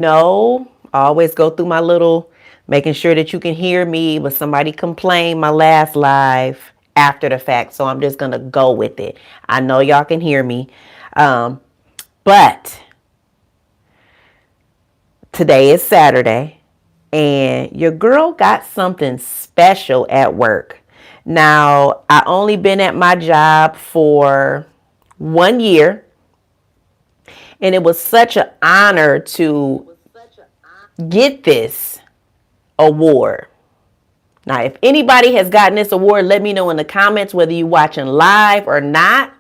No, I always go through my little, making sure that you can hear me, but somebody complained my last live after the fact, so I'm just going to go with it. I know y'all can hear me. Um, but today is Saturday, and your girl got something special at work. Now, I only been at my job for 1 year, and it was such an honor to get this award. Now, if anybody has gotten this award, let me know in the comments whether you're watching live or not.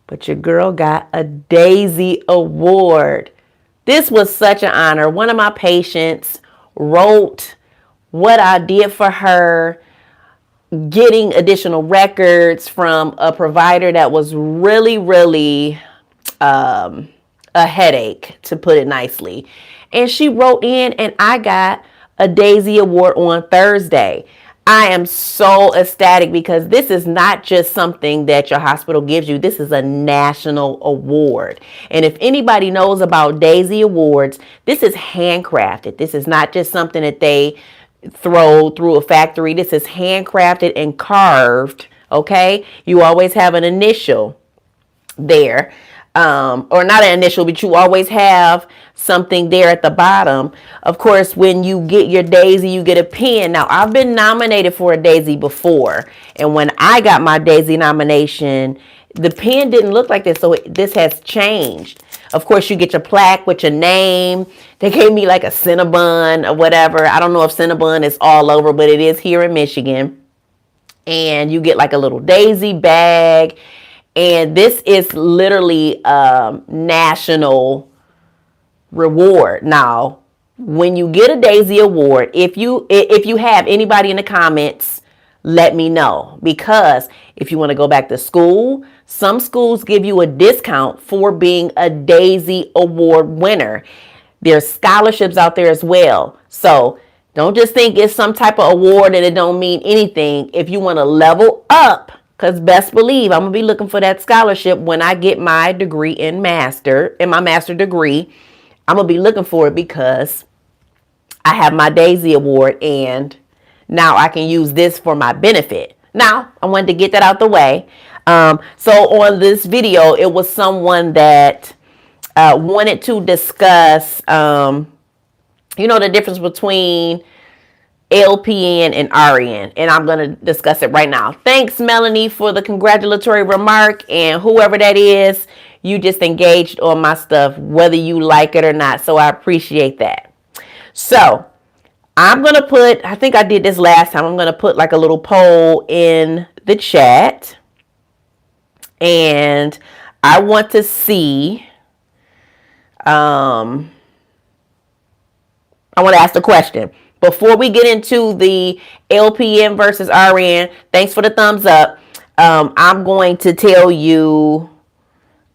But your girl got a Daisy Award. This was such an honor. One of my patients wrote what I did for her, getting additional records from a provider that was really a headache, to put it nicely. And she wrote in, and I got a Daisy Award on Thursday. I am so ecstatic because this is not just something that your hospital gives you. This is a national award. And if anybody knows about Daisy Awards, this is handcrafted. This is not just something that they throw through a factory. This is handcrafted and carved. Okay. You always have an initial there, or not an initial, but you always have something there at the bottom. Of course, when you get your Daisy, you get a pen. Now, I've been nominated for a Daisy before, and when I got my Daisy nomination, the pen didn't look like this, so this has changed. Of course, you get your plaque with your name. They gave me like a Cinnabon or whatever. I don't know if Cinnabon is all over, but it is here in Michigan. And you get like a little Daisy bag. And this is literally a national reward. Now, when you get a Daisy Award, if you have anybody in the comments, let me know. Because if you want to go back to school, some schools give you a discount for being a Daisy Award winner. There's scholarships out there as well. So don't just think it's some type of award and it don't mean anything. If you want to level up, because best believe I'm going to be looking for that scholarship when I get my degree in my master degree. I'm going to be looking for it because I have my Daisy Award and now I can use this for my benefit. Now, I wanted to get that out the way. So on this video, it was someone that wanted to discuss, the difference between LPN and RN, and I'm going to discuss it right now. Thanks, Melanie, for the congratulatory remark, and whoever that is, you just engaged on my stuff, whether you like it or not, so I appreciate that. So, I'm going to put, I think I did this last time, I'm going to put like a little poll in the chat, and I want to see, I want to ask the question. Before we get into the LPN versus RN, thanks for the thumbs up. I'm going to tell you,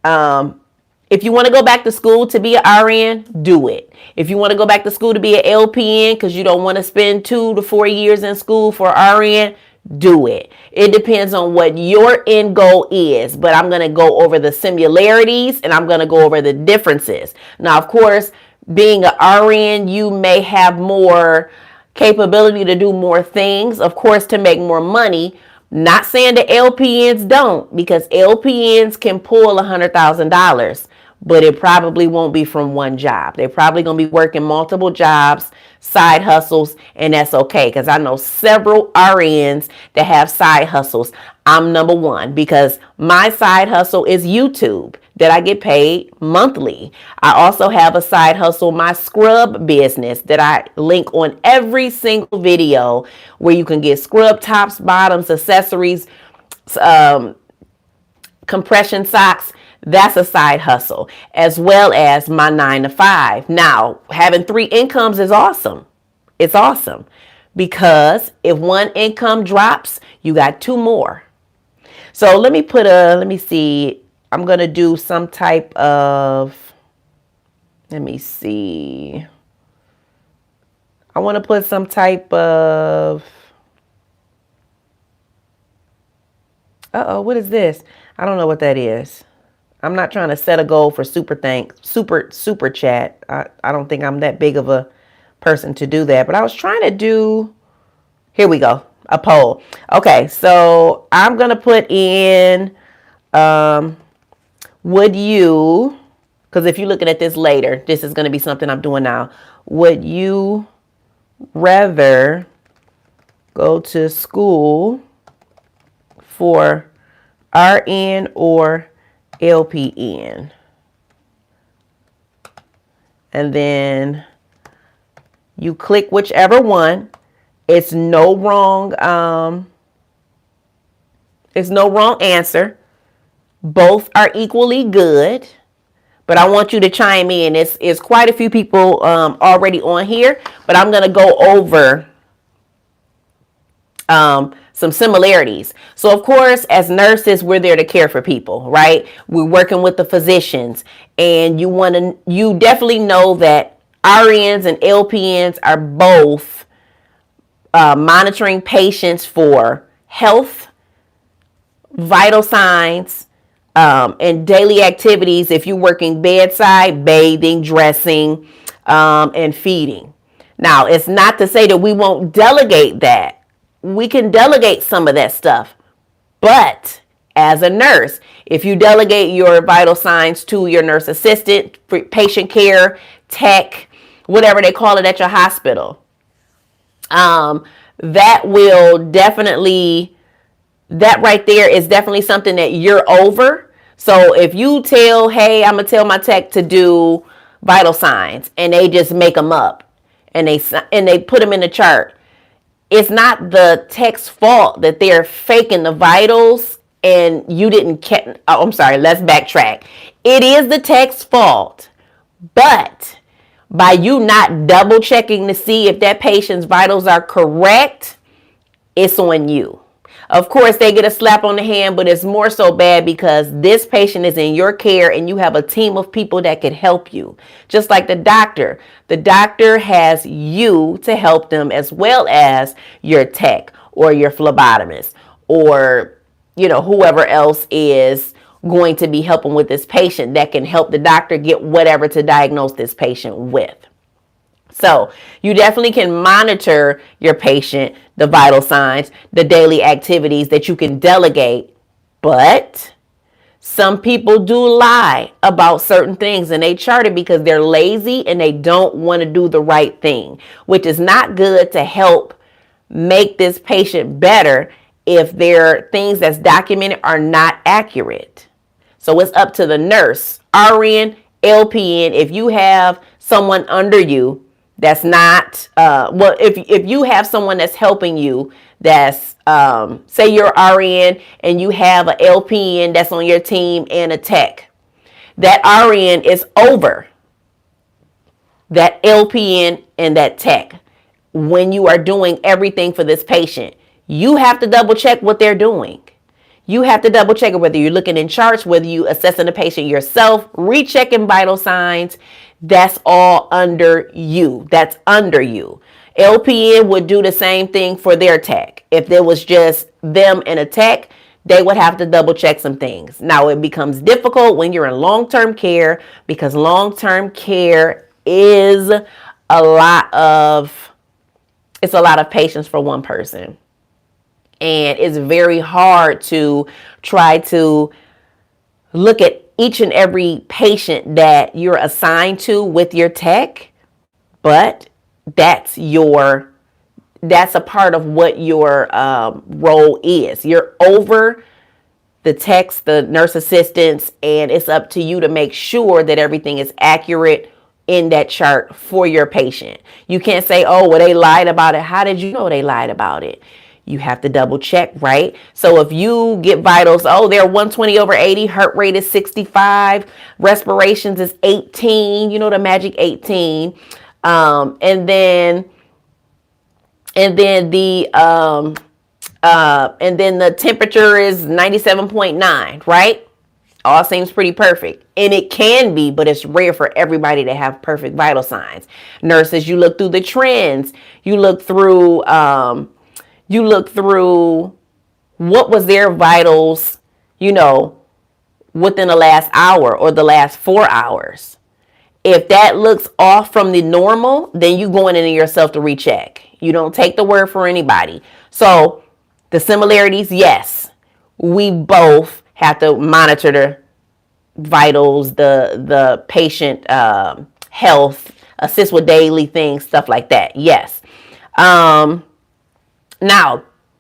if you want to go back to school to be an RN, do it. If you want to go back to school to be an LPN because you don't want to spend 2 to 4 years in school for RN, do it. It depends on what your end goal is, but I'm going to go over the similarities and I'm going to go over the differences. Now, of course, being an RN, you may have more capability to do more things, of course, to make more money. Not saying that LPNs don't, because LPNs can pull $100,000, but it probably won't be from one job. They're probably going to be working multiple jobs, side hustles, and that's okay, because I know several RNs that have side hustles. I'm number one because my side hustle is YouTube that I get paid monthly. I also have a side hustle, my scrub business, that I link on every single video, where you can get scrub tops, bottoms, accessories, compression socks. That's a side hustle, as well as my 9 to 5. Now, having 3 incomes is awesome. It's awesome because if one income drops, you got 2 more. So let me see. I'm going to do some type of, let me see. I want to put some type of, what is this? I don't know what that is. I'm not trying to set a goal for super chat. I don't think I'm that big of a person to do that, but I was trying to do, here we go, a poll. Okay, so I'm going to put in, would you, because if you're looking at this later, this is going to be something I'm doing now. Would you rather go to school for RN or LPN? And then you click whichever one. It's no wrong answer. Both are equally good. But I want you to chime in. It's quite a few people already on here, but I'm gonna go over some similarities. So of course, as nurses, we're there to care for people, right? We're working with the physicians, and you definitely know that RNs and LPNs are both monitoring patients for health, vital signs, and daily activities. If you're working bedside, bathing, dressing, and feeding. Now, it's not to say that we won't delegate that. We can delegate some of that stuff. But as a nurse, if you delegate your vital signs to your nurse assistant, patient care, tech, whatever they call it at your hospital, that right there is definitely something that you're over. So if you tell, hey, I'm going to tell my tech to do vital signs, and they just make them up and they put them in the chart, it's not the tech's fault that they're faking the vitals and you didn't catch. Oh, I'm sorry. Let's backtrack. It is the tech's fault, but by you not double checking to see if that patient's vitals are correct, it's on you. Of course, they get a slap on the hand, but it's more so bad because this patient is in your care and you have a team of people that could help you. Just like the doctor. The doctor has you to help them, as well as your tech or your phlebotomist or, whoever else is going to be helping with this patient that can help the doctor get whatever to diagnose this patient with. So you definitely can monitor your patient, the vital signs, the daily activities that you can delegate. But some people do lie about certain things, and they chart it because they're lazy and they don't want to do the right thing, which is not good to help make this patient better if their things that's documented are not accurate. So it's up to the nurse, RN, LPN. If you have someone under you that's not, if you have someone that's helping you, that's, say you're RN and you have an LPN that's on your team and a tech, that RN is over that LPN and that tech. When you are doing everything for this patient, you have to double check what they're doing. You have to double check it, whether you're looking in charts, whether you assessing the patient yourself, rechecking vital signs. That's all under you. That's under you. LPN would do the same thing for their tech. If there was just them and a tech, they would have to double check some things. Now, it becomes difficult when you're in long-term care, because long-term care is a lot of patients for one person. And it's very hard to try to look at each and every patient that you're assigned to with your tech, but that's a part of what your role is. You're over the techs, the nurse assistants, and it's up to you to make sure that everything is accurate in that chart for your patient. You can't say, oh, well, they lied about it. How did you know they lied about it? You have to double check, right? So if you get vitals, oh, they're 120 over 80, heart rate is 65, respirations is 18, the magic 18. And then the temperature is 97.9, right? All seems pretty perfect. And it can be, but it's rare for everybody to have perfect vital signs. Nurses, you look through the trends. You look through what was their vitals, within the last hour or the last 4 hours. If that looks off from the normal, then you going into yourself to recheck. You don't take the word for anybody. So the similarities, yes, we both have to monitor the vitals, the patient health, assist with daily things, stuff like that. Yes. Now,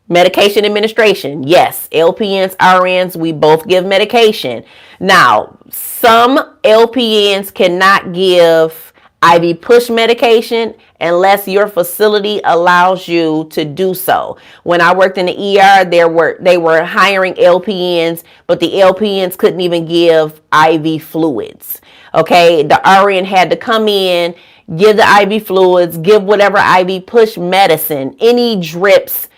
medication administration. Yes, LPNs, RNs, we both give medication. Now, some LPNs cannot give IV push medication unless your facility allows you to do so. When I worked in the ER, they were hiring LPNs, but the LPNs couldn't even give IV fluids. Okay, the RN had to come in, give the IV fluids, give whatever IV push medicine, any drips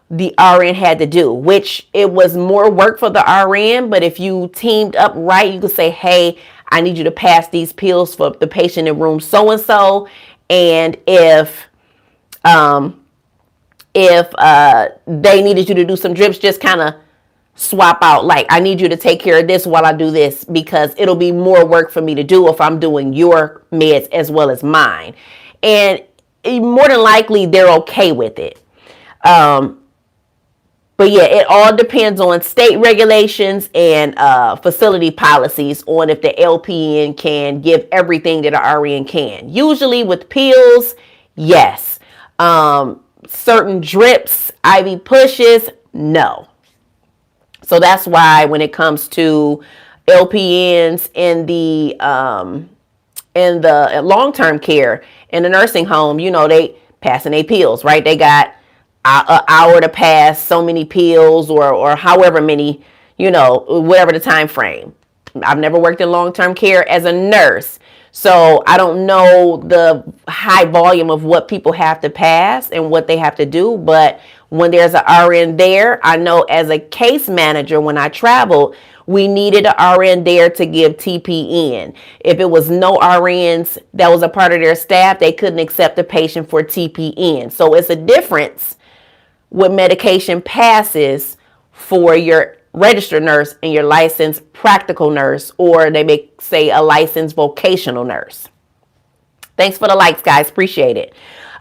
the RN had to do, which it was more work for the RN. But if you teamed up right, you could say, hey, I need you to pass these pills for the patient in room so-and-so. And if they needed you to do some drips, just kind of swap out, like, I need you to take care of this while I do this, because it'll be more work for me to do if I'm doing your meds as well as mine. And more than likely, they're okay with it. But yeah, it all depends on state regulations and facility policies on if the LPN can give everything that an RN can. Usually with pills, yes. Certain drips, IV pushes, no. So that's why when it comes to LPNs in the long-term care in the nursing home, you know, they passing their pills, right? They got an hour to pass so many pills or however many, you know, whatever the time frame. I've never worked in long-term care as a nurse, so I don't know the high volume of what people have to pass and what they have to do. But when there's an RN there, I know as a case manager, when I traveled, we needed an RN there to give TPN. If it was no RNs that was a part of their staff, they couldn't accept the patient for TPN. So it's a difference with medication passes for your registered nurse and your licensed practical nurse, or they may say a licensed vocational nurse. Thanks for the likes, guys. Appreciate it.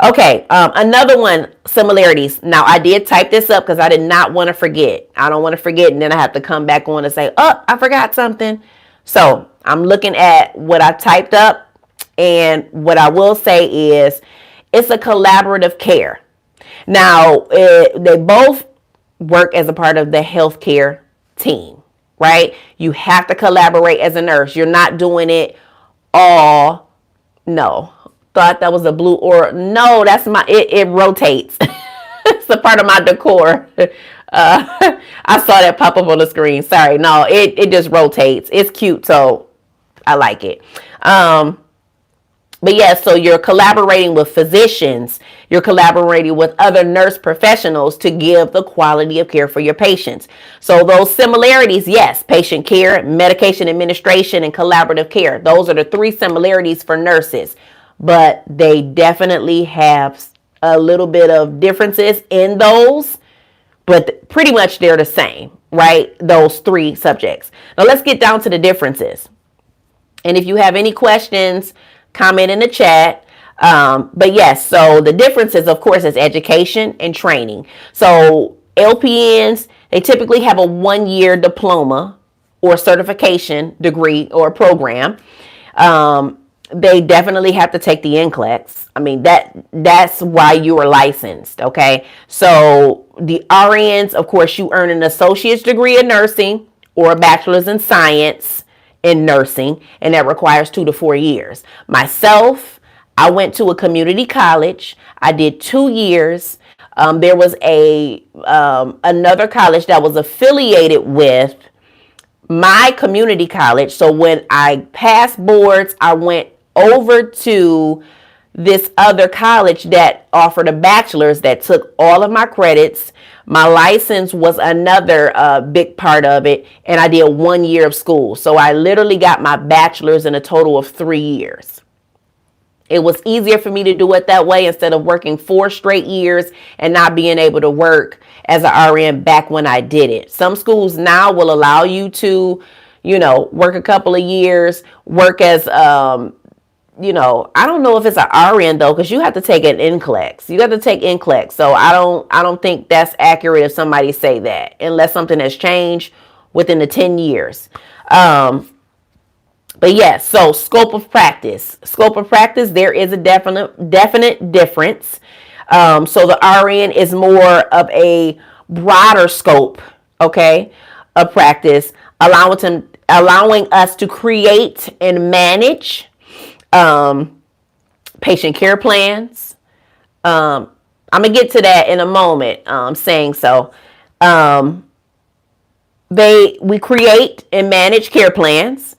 Okay, another one, similarities. Now, I did type this up because I did not want to forget. I don't want to forget, and then I have to come back on and say, oh, I forgot something. So I'm looking at what I typed up, and what I will say is it's a collaborative care. Now, they both work as a part of the healthcare team, right? You have to collaborate as a nurse. You're not doing it all. No, thought that was a blue or no, that's my, it rotates. It's a part of my decor. I saw that pop up on the screen. Sorry. No, it just rotates. It's cute. So I like it. But yeah, so you're collaborating with physicians, you're collaborating with other nurse professionals to give the quality of care for your patients. So those similarities, yes, patient care, medication administration, and collaborative care. Those are the three similarities for nurses, but they definitely have a little bit of differences in those, but pretty much they're the same, right? Those three subjects. Now let's get down to the differences. And if you have any questions, comment in the chat. But yes, so the differences, of course, is education and training. So LPNs, they typically have a 1-year diploma or certification degree or program. They definitely have to take the NCLEX. I mean, that's why you are licensed, okay? So the RNs, of course, you earn an associate's degree in nursing or a bachelor's in science in nursing, and that requires 2 to 4 years. Myself, I went to a community college. I did 2 years. There was another college that was affiliated with my community college. So when I passed boards, I went over to this other college that offered a bachelor's that took all of my credits. My license was another big part of it, and I did 1 year of school. So I literally got my bachelor's in a total of 3 years. It was easier for me to do it that way instead of working 4 straight years and not being able to work as an RN back when I did it. Some schools now will allow you to, work a couple of years, work as, I don't know if it's an RN though, because you have to take an NCLEX. You have to take NCLEX. So I don't think that's accurate if somebody say that, unless something has changed within the 10 years. But yes, so scope of practice. Scope of practice, there is a definite difference. So the RN is more of a broader scope, okay, of practice, allowing us to create and manage patient care plans. I'm gonna get to that in a moment. Saying so, we create and manage care plans.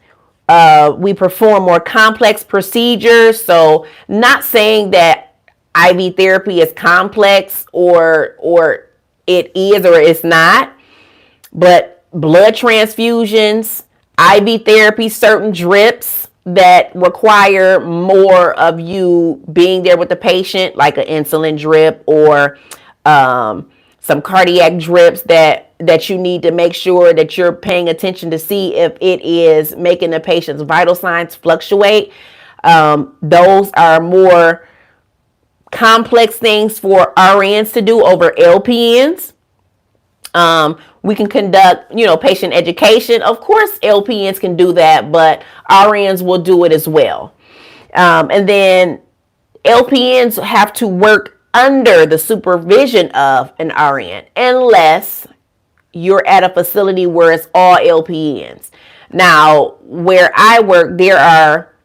We perform more complex procedures. So, not saying that IV therapy is complex or it is or it's not, but blood transfusions, IV therapy, certain drips that require more of you being there with the patient, like an insulin drip or some cardiac drips that you need to make sure that you're paying attention to see if it is making the patient's vital signs fluctuate. Those are more complex things for RNs to do over LPNs. We can conduct, patient education. Of course, LPNs can do that, but RNs will do it as well. And then LPNs have to work under the supervision of an RN, unless you're at a facility where it's all LPNs. Now, where I work, there are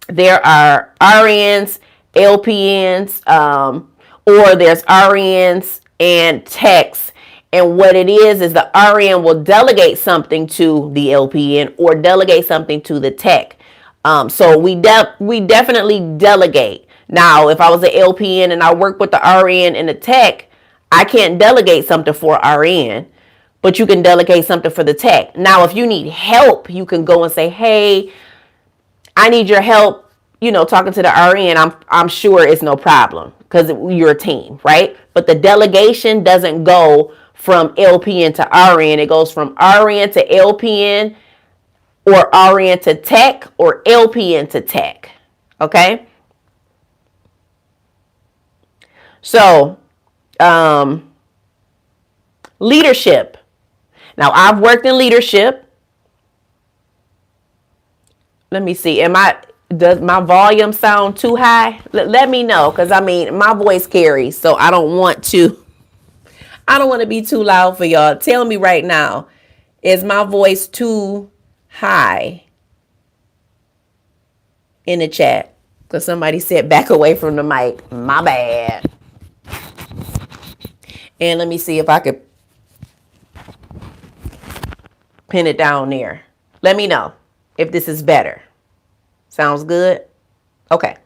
RNs, LPNs, or there's RNs and techs. And what it is the RN will delegate something to the LPN or delegate something to the tech. So we definitely delegate. Now, if I was an LPN and I work with the RN and the tech, I can't delegate something for RN, but you can delegate something for the tech. Now, if you need help, you can go and say, hey, I need your help, talking to the RN. I'm sure it's no problem because you're a team, right? But the delegation doesn't go from LPN to RN. It goes from RN to LPN or RN to tech or LPN to tech. Okay? So, leadership. Now, I've worked in leadership. Let me see. Does my volume sound too high? Let me know, because my voice carries, so I don't want to be too loud for y'all. Tell me right now, is my voice too high in the chat? Because somebody said back away from the mic. My bad. And let me see if I could pin it down there. Let me know if this is better. Sounds good? Okay.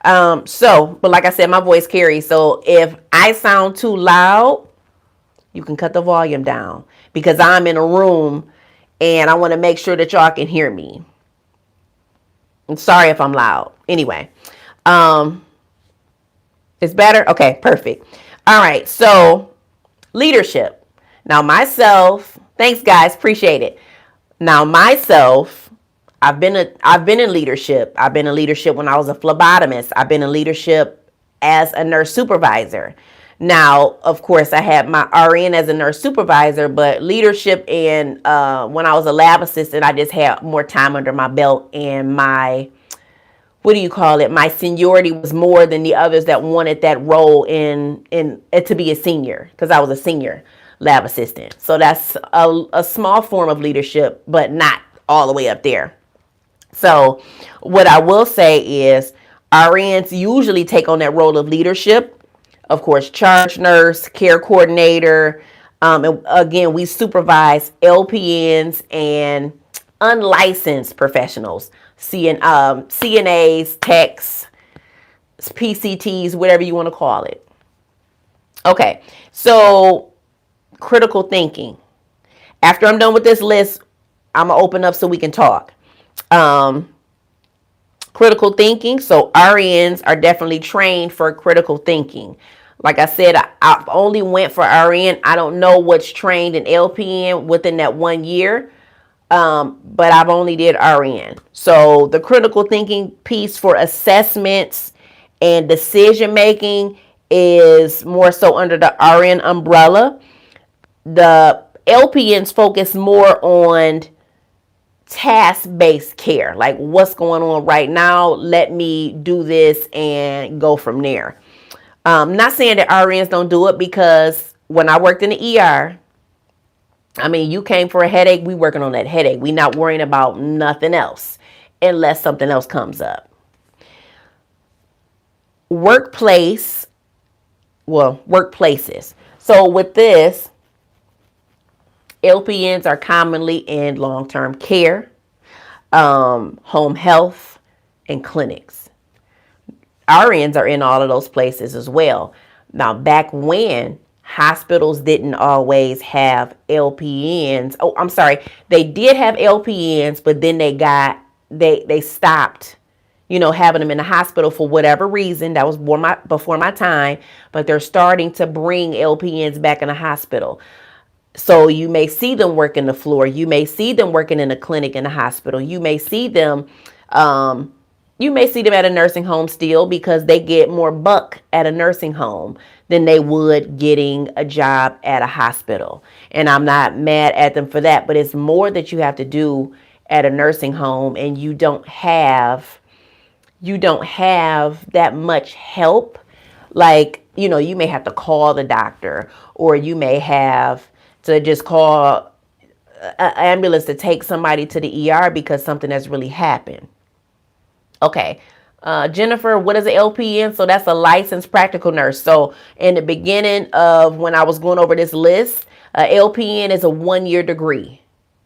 But like I said, my voice carries. So if I sound too loud, you can cut the volume down, because I'm in a room and I want to make sure that y'all can hear me. I'm sorry if I'm loud. Anyway, it's better. Okay, perfect. All right. So leadership. Now myself, thanks guys. Appreciate it. Now myself, I've been in leadership. I've been in leadership when I was a phlebotomist. I've been in leadership as a nurse supervisor. Now, of course, I had my RN as a nurse supervisor, but leadership and when I was a lab assistant, I just had more time under my belt, and my seniority was more than the others that wanted that role in to be a senior, because I was a senior lab assistant. So that's a small form of leadership, but not all the way up there. So what I will say is RNs usually take on that role of leadership. Of course, charge nurse, care coordinator. And again, we supervise LPNs and unlicensed professionals, CNAs, techs, PCTs, whatever you want to call it. Okay, so critical thinking. After I'm done with this list, I'm going to open up so we can talk. Critical thinking. So RNs are definitely trained for critical thinking. Like I said, I only went for RN. I don't know what's trained in LPN within that 1 year. but I've only did RN. So the critical thinking piece for assessments and decision making is more so under the RN umbrella. The LPNs focus more on task-based care, like what's going on right now, let me do this and go from there. Not saying that RNs don't do it, because when I worked in the ER, I mean, you came for a headache, we working on that headache. We not worrying about nothing else unless something else comes up. Workplaces. So with this, LPNs are commonly in long-term care, home health, and clinics. RNs are in all of those places as well. Now, back when hospitals didn't always have LPNs. Oh, I'm sorry. They did have LPNs, but then they stopped, having them in the hospital for whatever reason. That was before my time, but they're starting to bring LPNs back in the hospital. So you may see them working the floor. You may see them working in a clinic in the hospital. You may see them at a nursing home still, because they get more buck at a nursing home than they would getting a job at a hospital. And I'm not mad at them for that, but it's more that you have to do at a nursing home, and you don't have that much help. Like, you may have to call the doctor, or you may have to just call an ambulance to take somebody to the ER because something has really happened. Okay. Jennifer, what is an LPN? So that's a licensed practical nurse. So in the beginning of when I was going over this list, LPN is a 1-year degree.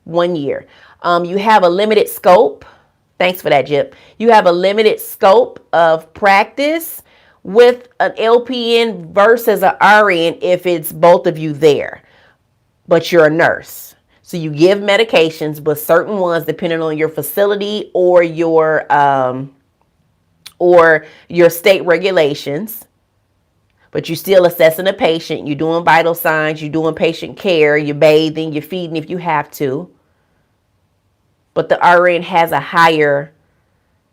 1 year. You have a limited scope. Thanks for that, Jip. You have a limited scope of practice with an LPN versus an RN if it's both of you there, but you're a nurse. So you give medications, but certain ones, depending on your facility or your state regulations, but you're still assessing a patient. You're doing vital signs. You're doing patient care. You're bathing. You're feeding if you have to. But the RN has a higher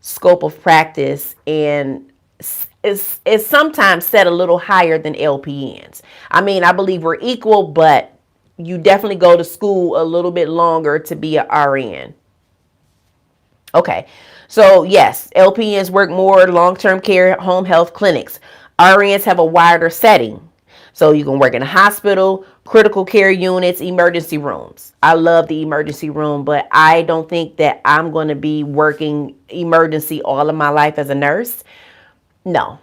scope of practice and is sometimes set a little higher than LPNs. I mean, I believe we're equal, but you definitely go to school a little bit longer to be a RN. Okay, so yes, LPNs work more long-term care, home health clinics. RNs have a wider setting. So you can work in a hospital, critical care units, emergency rooms. I love the emergency room, but I don't think that I'm going to be working emergency all of my life as a nurse. No,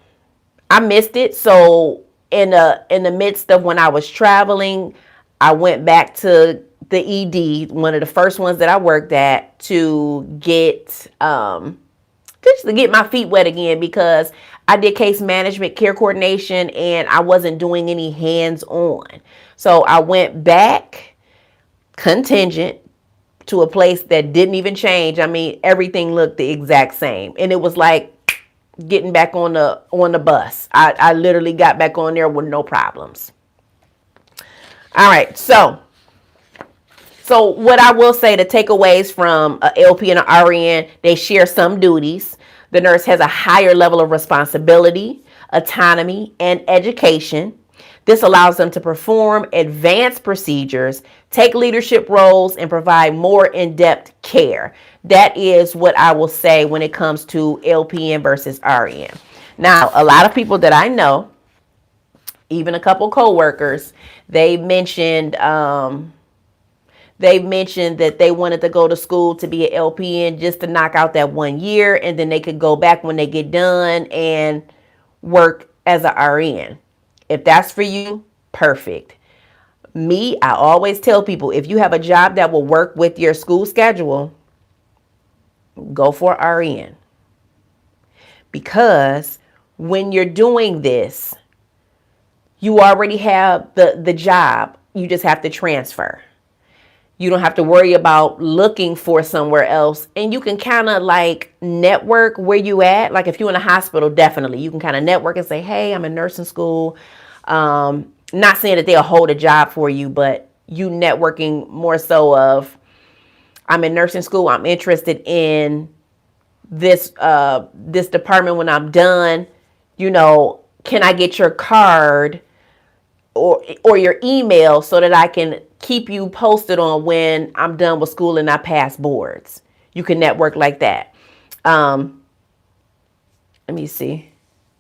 I missed it. So in the midst of when I was traveling, I went back to the ED, one of the first ones that I worked at, to get just to get my feet wet again, because I did case management, care coordination, and I wasn't doing any hands-on. So I went back contingent to a place that didn't even change. I mean, everything looked the exact same, and it was like getting back on the bus. I literally got back on there with no problems. All right, so what I will say, the takeaways from a LP and an RN, they share some duties. The nurse has a higher level of responsibility, autonomy, and education. This allows them to perform advanced procedures, take leadership roles, and provide more in-depth care. That is what I will say when it comes to LPN versus RN. Now, a lot of people that I know, even a couple coworkers, they mentioned that they wanted to go to school to be an LPN just to knock out that 1 year, and then they could go back when they get done and work as a RN. If that's for you, perfect. Me, I always tell people, if you have a job that will work with your school schedule, go for RN. Because when you're doing this, you already have the job. You just have to transfer. You don't have to worry about looking for somewhere else. And you can kind of like network where you at. Like if you're in a hospital, definitely you can kind of network and say, hey, I'm in nursing school. Not saying that they'll hold a job for you, but you networking more so of, I'm in nursing school. I'm interested in this department when I'm done. Can I get your card or your email so that I can keep you posted on when I'm done with school and I pass boards? You can network like that. Let me see.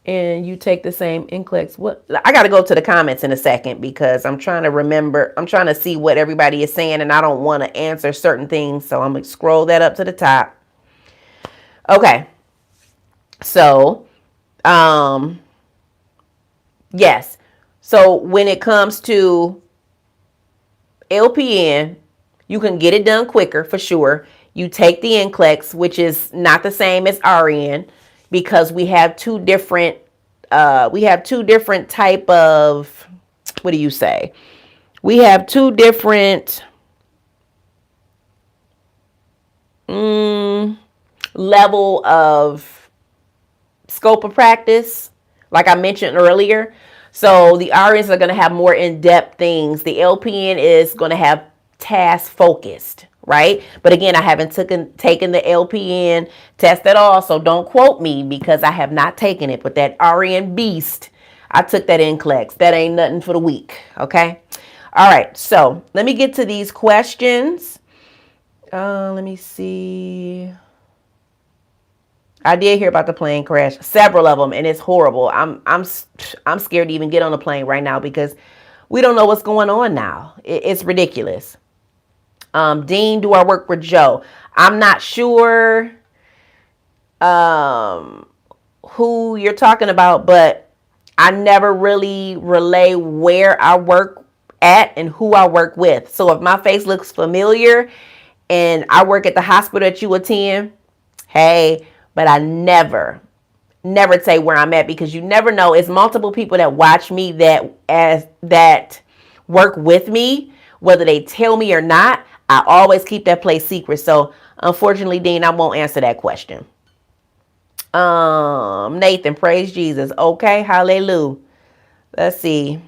And you take the same NCLEX. What? I got to go to the comments in a second because I'm trying to remember. I'm trying to see what everybody is saying, and I don't want to answer certain things. So I'm going to scroll that up to the top. Okay. So, yes. So when it comes to LPN, you can get it done quicker for sure. You take the NCLEX, which is not the same as RN, because we have two different type of, what do you say? We have two different level of scope of practice, like I mentioned earlier. So the RNs are going to have more in-depth things. The LPN is going to have task focused, right? But again, I haven't taken the LPN test at all, so don't quote me because I have not taken it. But that RN beast, I took that NCLEX. That ain't nothing for the week, okay? All right, so let me get to these questions. Let me see. I did hear about the plane crash, several of them, and it's horrible. I'm scared to even get on a plane right now because we don't know what's going on now. It's ridiculous. Dean, do I work with Joe? I'm not sure who you're talking about, but I never really relay where I work at and who I work with. So if my face looks familiar and I work at the hospital that you attend, hey, but I never say where I'm at because you never know. It's multiple people that watch me that work with me, whether they tell me or not. I always keep that place secret. So unfortunately, Dean, I won't answer that question. Nathan, praise Jesus. Okay, hallelujah. Let's see.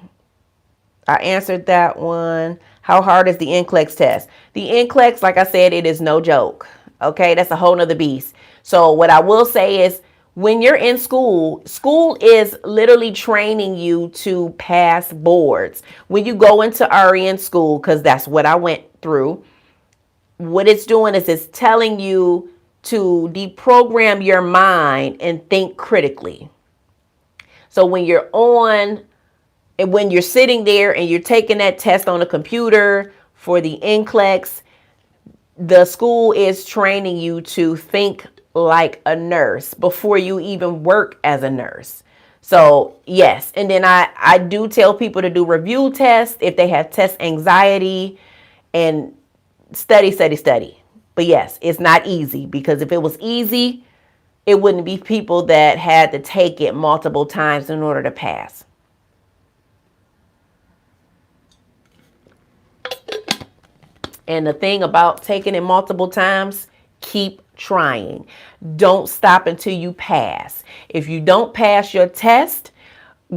I answered that one. How hard is the NCLEX test? The NCLEX, like I said, it is no joke. Okay, that's a whole nother beast. So what I will say is when you're in school, school is literally training you to pass boards. When you go into RN school, because that's what I went through, what it's doing is it's telling you to deprogram your mind and think critically. So when you're sitting there and you're taking that test on a computer for the NCLEX, the school is training you to think like a nurse before you even work as a nurse. So yes, and then I do tell people to do review tests if they have test anxiety and study. But yes, it's not easy because if it was easy, it wouldn't be people that had to take it multiple times in order to pass. And the thing about taking it multiple times, keep trying. Don't stop until you pass. If you don't pass your test,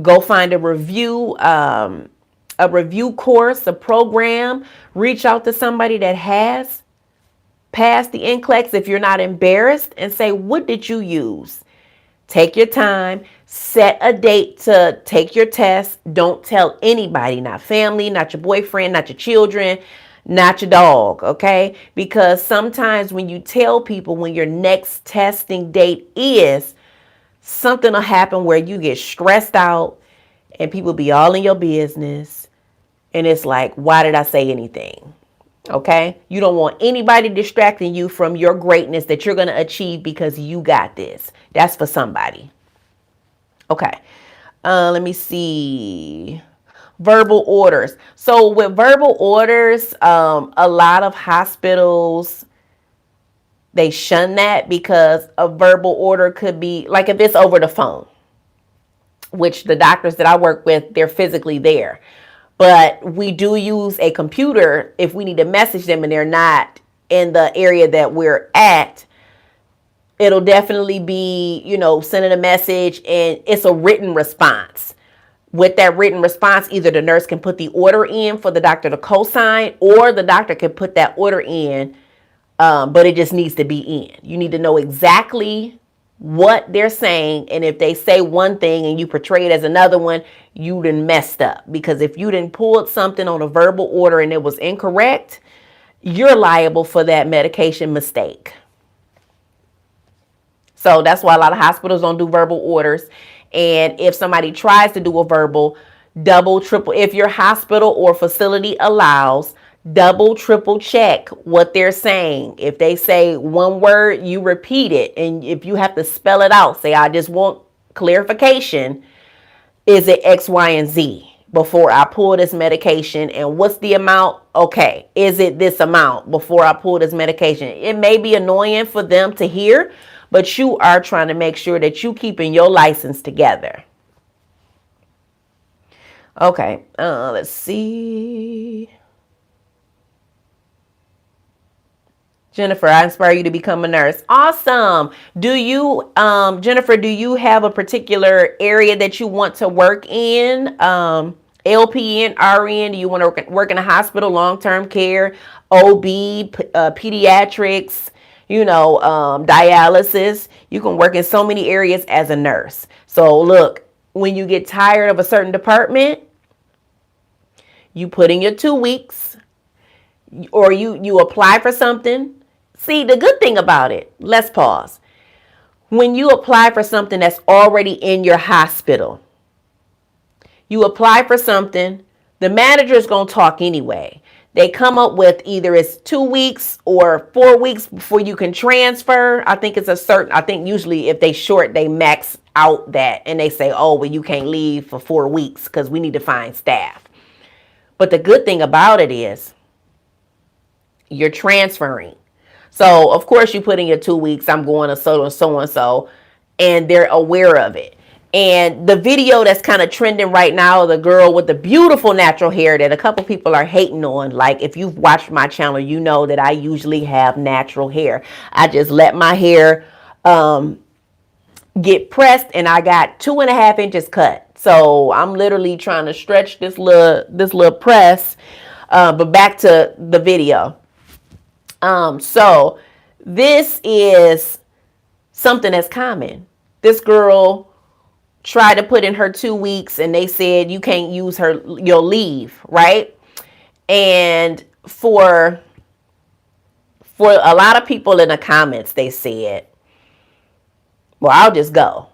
go find a review course, a program. Reach out to somebody that has passed the NCLEX if you're not embarrassed and say, what did you use? Take your time. Set a date to take your test. Don't tell anybody, not family, not your boyfriend, not your children, not your dog, okay? Because sometimes when you tell people when your next testing date is, something will happen where you get stressed out and people be all in your business. And it's like, why did I say anything? Okay? You don't want anybody distracting you from your greatness that you're going to achieve because you got this. That's for somebody. Okay. Let me see. Verbal orders. So with verbal orders, a lot of hospitals, they shun that because a verbal order could be like if it's over the phone, which the doctors that I work with, they're physically there. But we do use a computer if we need to message them and they're not in the area that we're at. It'll definitely be, sending a message and it's a written response. With that written response, either the nurse can put the order in for the doctor to co-sign or the doctor can put that order in but it just needs to be in. You need to know exactly what they're saying, and if they say one thing and you portray it as another one, you done messed up. Because if you didn't pull something on a verbal order and it was incorrect, you're liable for that medication mistake. So that's why a lot of hospitals don't do verbal orders. And if somebody tries to do a verbal, double, triple, if your hospital or facility allows, double, triple check what they're saying. If they say one word, you repeat it. And if you have to spell it out, say, I just want clarification. Is it X, Y, and Z before I pull this medication? And what's the amount? Okay, is it this amount before I pull this medication? It may be annoying for them to hear, but you are trying to make sure that you keeping your license together. Okay, let's see. Jennifer, I inspire you to become a nurse. Awesome. Do you, Jennifer, do you have a particular area that you want to work in? LPN, RN, do you want to work in a hospital, long-term care, OB, pediatrics, dialysis? You can work in so many areas as a nurse. So look, when you get tired of a certain department, you put in your 2 weeks, or you apply for something. See, the good thing about it, let's pause. When you apply for something that's already in your hospital, you apply for something, the manager is going to talk anyway. They come up with either it's 2 weeks or 4 weeks before you can transfer. I think usually if they short, they max out that and they say, oh, well, you can't leave for 4 weeks because we need to find staff. But the good thing about it is you're transferring. So, of course, you put in your 2 weeks, I'm going to so-and-so, and they're aware of it. And the video that's kind of trending right now, the girl with the beautiful natural hair that a couple people are hating on. Like, if you've watched my channel, you know that I usually have natural hair. I just let my hair get pressed, and I got 2.5 inches cut. So I'm literally trying to stretch this little press. But back to the video. So this is something that's common. This girl tried to put in her 2 weeks and they said you can't use your leave, right? And for a lot of people in the comments, they said, well, I'll just go.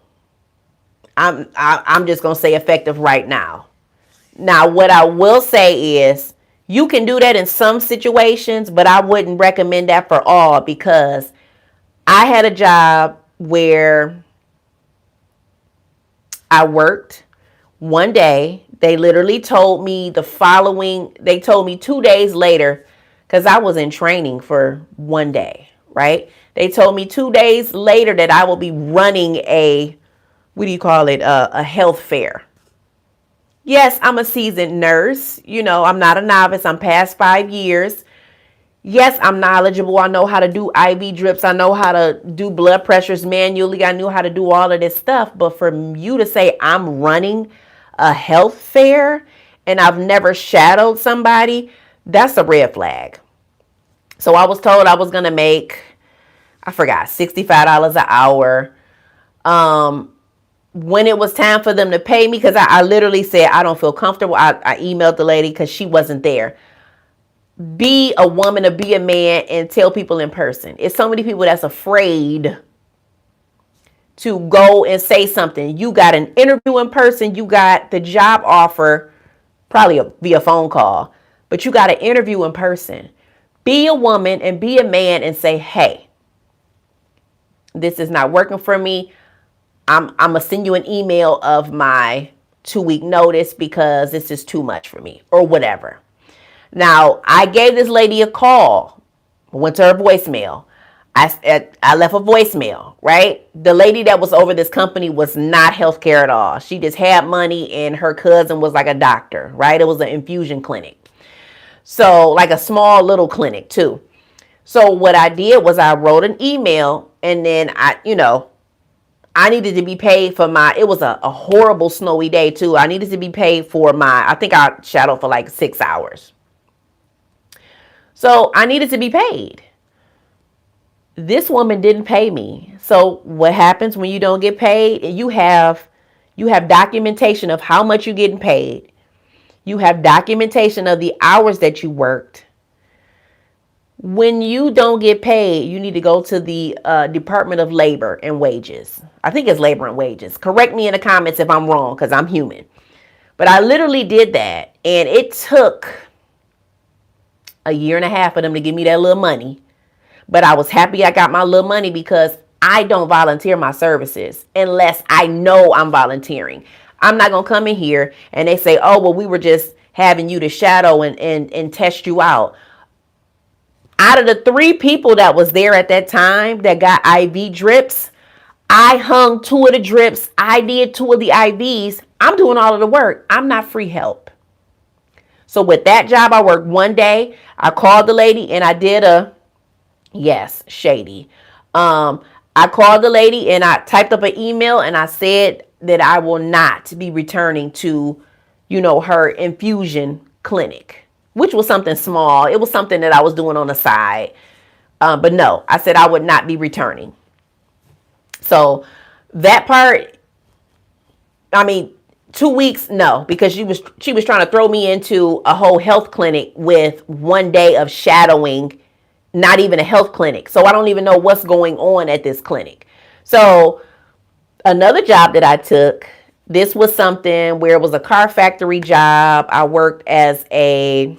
I'm just going to say effective right now. Now, what I will say is, you can do that in some situations, but I wouldn't recommend that for all, because I had a job where I worked one day. They literally told me they told me 2 days later, because I was in training for 1 day, right? They told me 2 days later that I will be running a health fair. Yes, I'm a seasoned nurse. I'm not a novice. I'm past 5 years. Yes, I'm knowledgeable. I know how to do IV drips. I know how to do blood pressures manually. I knew how to do all of this stuff. But for you to say I'm running a health fair and I've never shadowed somebody, that's a red flag. So I was told I was going to make, I forgot, $65 an hour. When it was time for them to pay me, because I literally said, I don't feel comfortable. I emailed the lady because she wasn't there. Be a woman or be a man and tell people in person. It's so many people that's afraid to go and say something. You got an interview in person. You got the job offer, probably via phone call, but you got an interview in person. Be a woman and be a man and say, hey, this is not working for me. I'm going to send you an email of my 2 week notice because this is too much for me, or whatever. Now, I gave this lady a call, went to her voicemail. I left a voicemail, right? The lady that was over this company was not healthcare at all. She just had money, and her cousin was like a doctor, right? It was an infusion clinic. So like a small little clinic too. So what I did was I wrote an email, and then I needed to be paid for it was a horrible snowy day too. I needed to be paid for I think I shadowed for like 6 hours. So I needed to be paid. This woman didn't pay me. So what happens when you don't get paid? You have documentation of how much you're getting paid. You have documentation of the hours that you worked. When you don't get paid, you need to go to the Department of Labor and Wages. I think it's Labor and Wages. Correct me in the comments if I'm wrong, because I'm human. But I literally did that, and it took a year and a half for them to give me that little money. But I was happy I got my little money because I don't volunteer my services unless I know I'm volunteering. I'm not going to come in here and they say, oh, well, we were just having you to shadow and test you out. Out of the 3 people that was there at that time that got IV drips, I hung 2 of the drips. I did 2 of the IVs. I'm doing all of the work. I'm not free help. So with that job, I worked one day. I called the lady and I did yes, shady. I called the lady and I typed up an email and I said that I will not be returning to, her infusion clinic, which was something small. It was something that I was doing on the side. But no, I said I would not be returning. So that part, 2 weeks, no, because she was trying to throw me into a whole health clinic with 1 day of shadowing, not even a health clinic. So I don't even know what's going on at this clinic. So another job that I took, this was something where it was a car factory job. I worked as a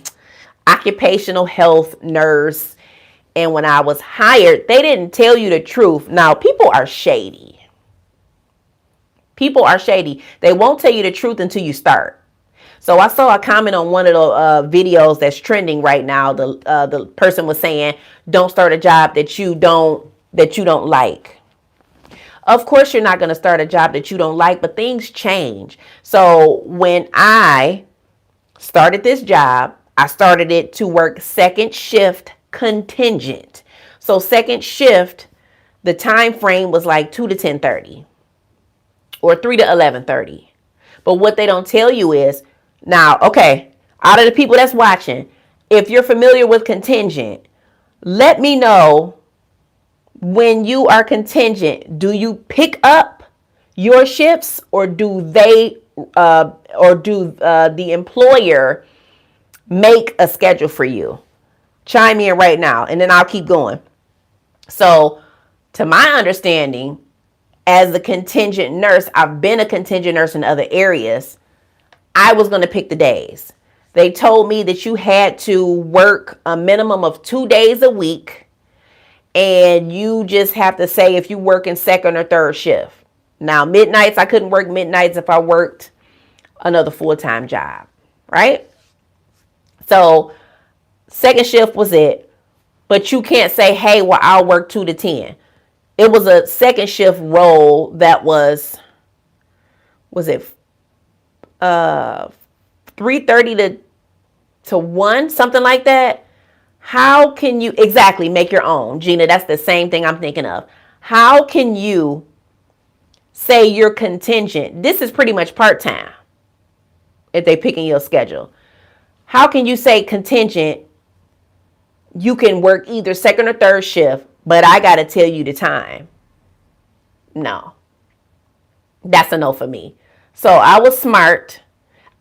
occupational health nurse. And when I was hired, they didn't tell you the truth. Now, people are shady. People are shady. They won't tell you the truth until you start. So I saw a comment on one of the videos that's trending right now. The person was saying, "Don't start a job that you don't like." Of course, you're not going to start a job that you don't like, but things change. So when I started this job, I started it to work second shift contingent. So second shift, the time frame was like 2 to 10:30 or 3 to 11:30. But what they don't tell you is, now, okay, out of the people that's watching, if you're familiar with contingent, let me know, when you are contingent, do you pick up your shifts or do the employer make a schedule for you? Chime in right now and then I'll keep going. So to my understanding, as a contingent nurse, I've been a contingent nurse in other areas, I was going to pick the days. They told me that you had to work a minimum of 2 days a week, and you just have to say if you work in second or third shift. Now, midnights, I couldn't work midnights if I worked another full-time job, right? So second shift was it, but you can't say, hey, well, I'll work 2 to 10. It was a second shift role that was it 3:30 to 1, something like that? How can you exactly make your own? Gina, that's the same thing I'm thinking of. How can you say you're contingent? This is pretty much part-time if they picking your schedule. How can you say contingent, you can work either second or third shift, but I got to tell you the time? No. That's a no for me. So I was smart.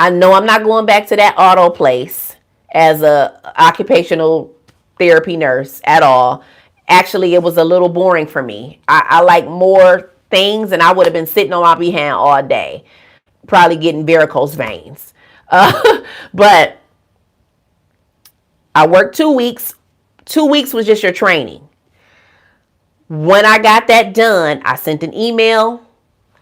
I know I'm not going back to that auto place as a occupational therapy nurse at all. Actually, it was a little boring for me. I like more things, and I would have been sitting on my behind all day, probably getting varicose veins. But I worked 2 weeks. 2 weeks was just your training. When I got that done, I sent an email.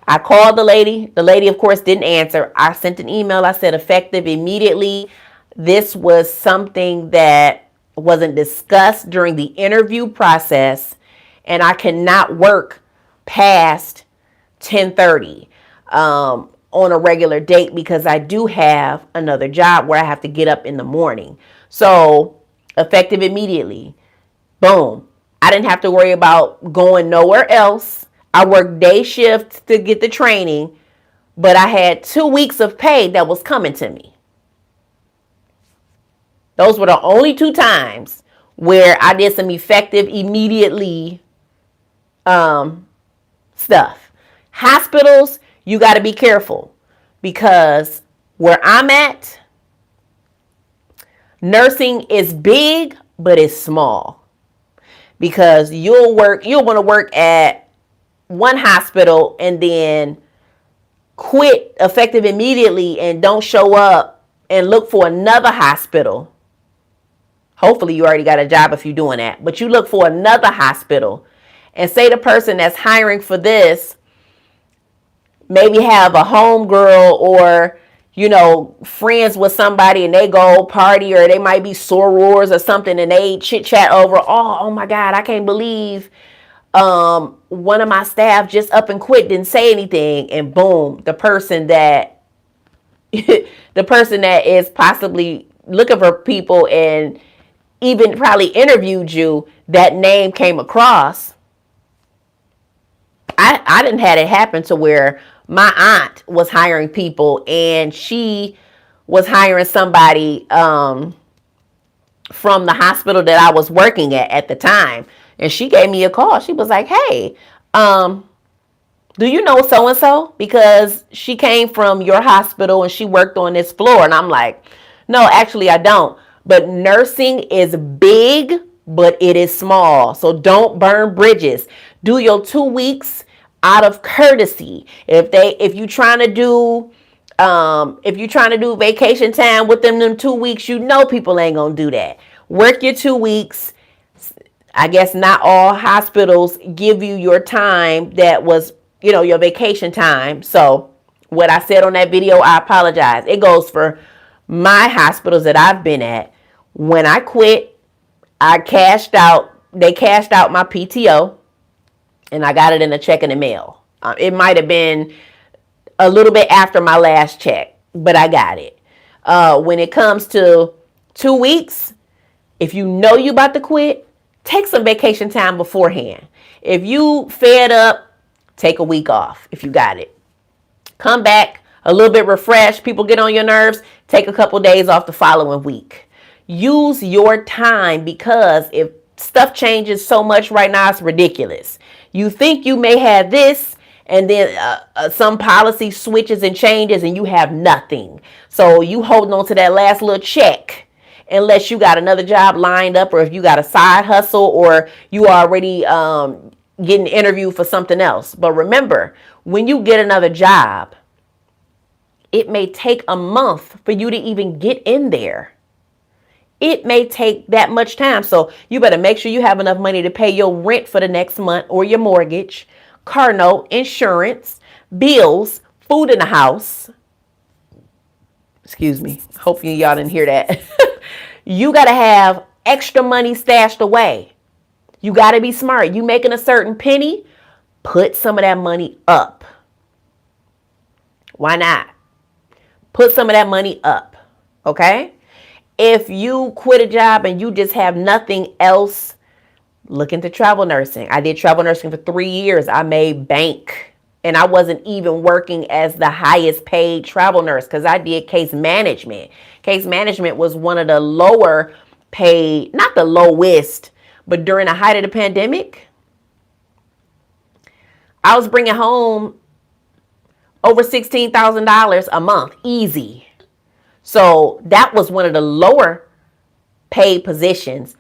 I called the lady. The lady, of course, didn't answer. I sent an email. I said, effective immediately. This was something that wasn't discussed during the interview process, and I cannot work past 10:30 on a regular date because I do have another job where I have to get up in the morning. So effective immediately. Boom. I didn't have to worry about going nowhere else. I worked day shifts to get the training, but I had 2 weeks of pay that was coming to me. Those were the only 2 times where I did some effective immediately stuff. Hospitals, you got to be careful because where I'm at, nursing is big, but it's small. Because you'll want to work at one hospital and then quit effective immediately and don't show up and look for another hospital. Hopefully you already got a job if you're doing that, but you look for another hospital and say the person that's hiring for this maybe have a home girl or friends with somebody and they go party, or they might be sorors or something and they chit chat over, oh my God, I can't believe one of my staff just up and quit, didn't say anything, and boom, the person that is possibly looking for people and even probably interviewed you, that name came across. I didn't have it happen to where my aunt was hiring people and she was hiring somebody from the hospital that I was working at the time. And she gave me a call. She was like, hey, do you know so-and-so? Because she came from your hospital and she worked on this floor. And I'm like, no, actually I don't. But nursing is big, but it is small. So don't burn bridges. Do your 2 weeks out of courtesy. If you're trying to do vacation time with them 2 weeks, people ain't gonna do that. Work your 2 weeks. I guess not all hospitals give you your time that was, your vacation time. So what I said on that video, I apologize. It goes for my hospitals that I've been at. When I quit, they cashed out my PTO and I got it in a check in the mail. It might have been a little bit after my last check, but I got it. When it comes to 2 weeks, if you know you about to quit, take some vacation time beforehand. If you fed up, take a week off if you got it. Come back a little bit refreshed. People get on your nerves, take a couple days off the following week. Use your time, because if stuff changes so much right now, it's ridiculous. You think you may have this, and then some policy switches and changes and you have nothing. So you holding on to that last little check unless you got another job lined up, or if you got a side hustle, or you already getting interviewed for something else. But remember, when you get another job, it may take a month for you to even get in there. It may take that much time. So you better make sure you have enough money to pay your rent for the next month, or your mortgage, car note, insurance, bills, food in the house. Excuse me. Hopefully y'all didn't hear that. You got to have extra money stashed away. You got to be smart. You making a certain penny, put some of that money up. Why not? Put some of that money up. Okay? If you quit a job and you just have nothing else, look into travel nursing. I did travel nursing for 3 years. I made bank. And I wasn't even working as the highest paid travel nurse because I did case management. Case management was one of the lower paid, not the lowest, but during the height of the pandemic, I was bringing home over $16,000 a month, easy. So that was one of the lower paid positions.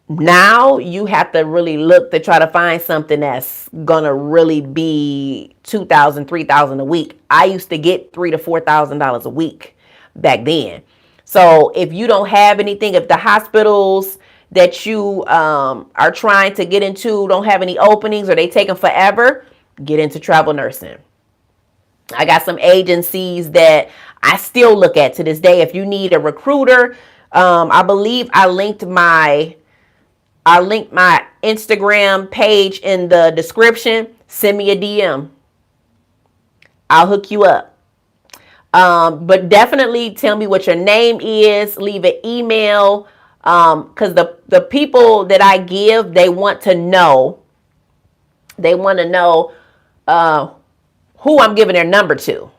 Now you have to really look to try to find something that's gonna really be $2,000, $3,000 a week. I used to get $3,000 to $4,000 a week back then. So if you don't have anything, if the hospitals that you are trying to get into don't have any openings, or they taking forever, get into travel nursing. I got some agencies that I still look at to this day. If you need a recruiter, I believe I linked my Instagram page in the description. Send me a DM. I'll hook you up. But definitely tell me what your name is. Leave an email. Because the people that I give, they want to know. They want to know who I'm giving their number to,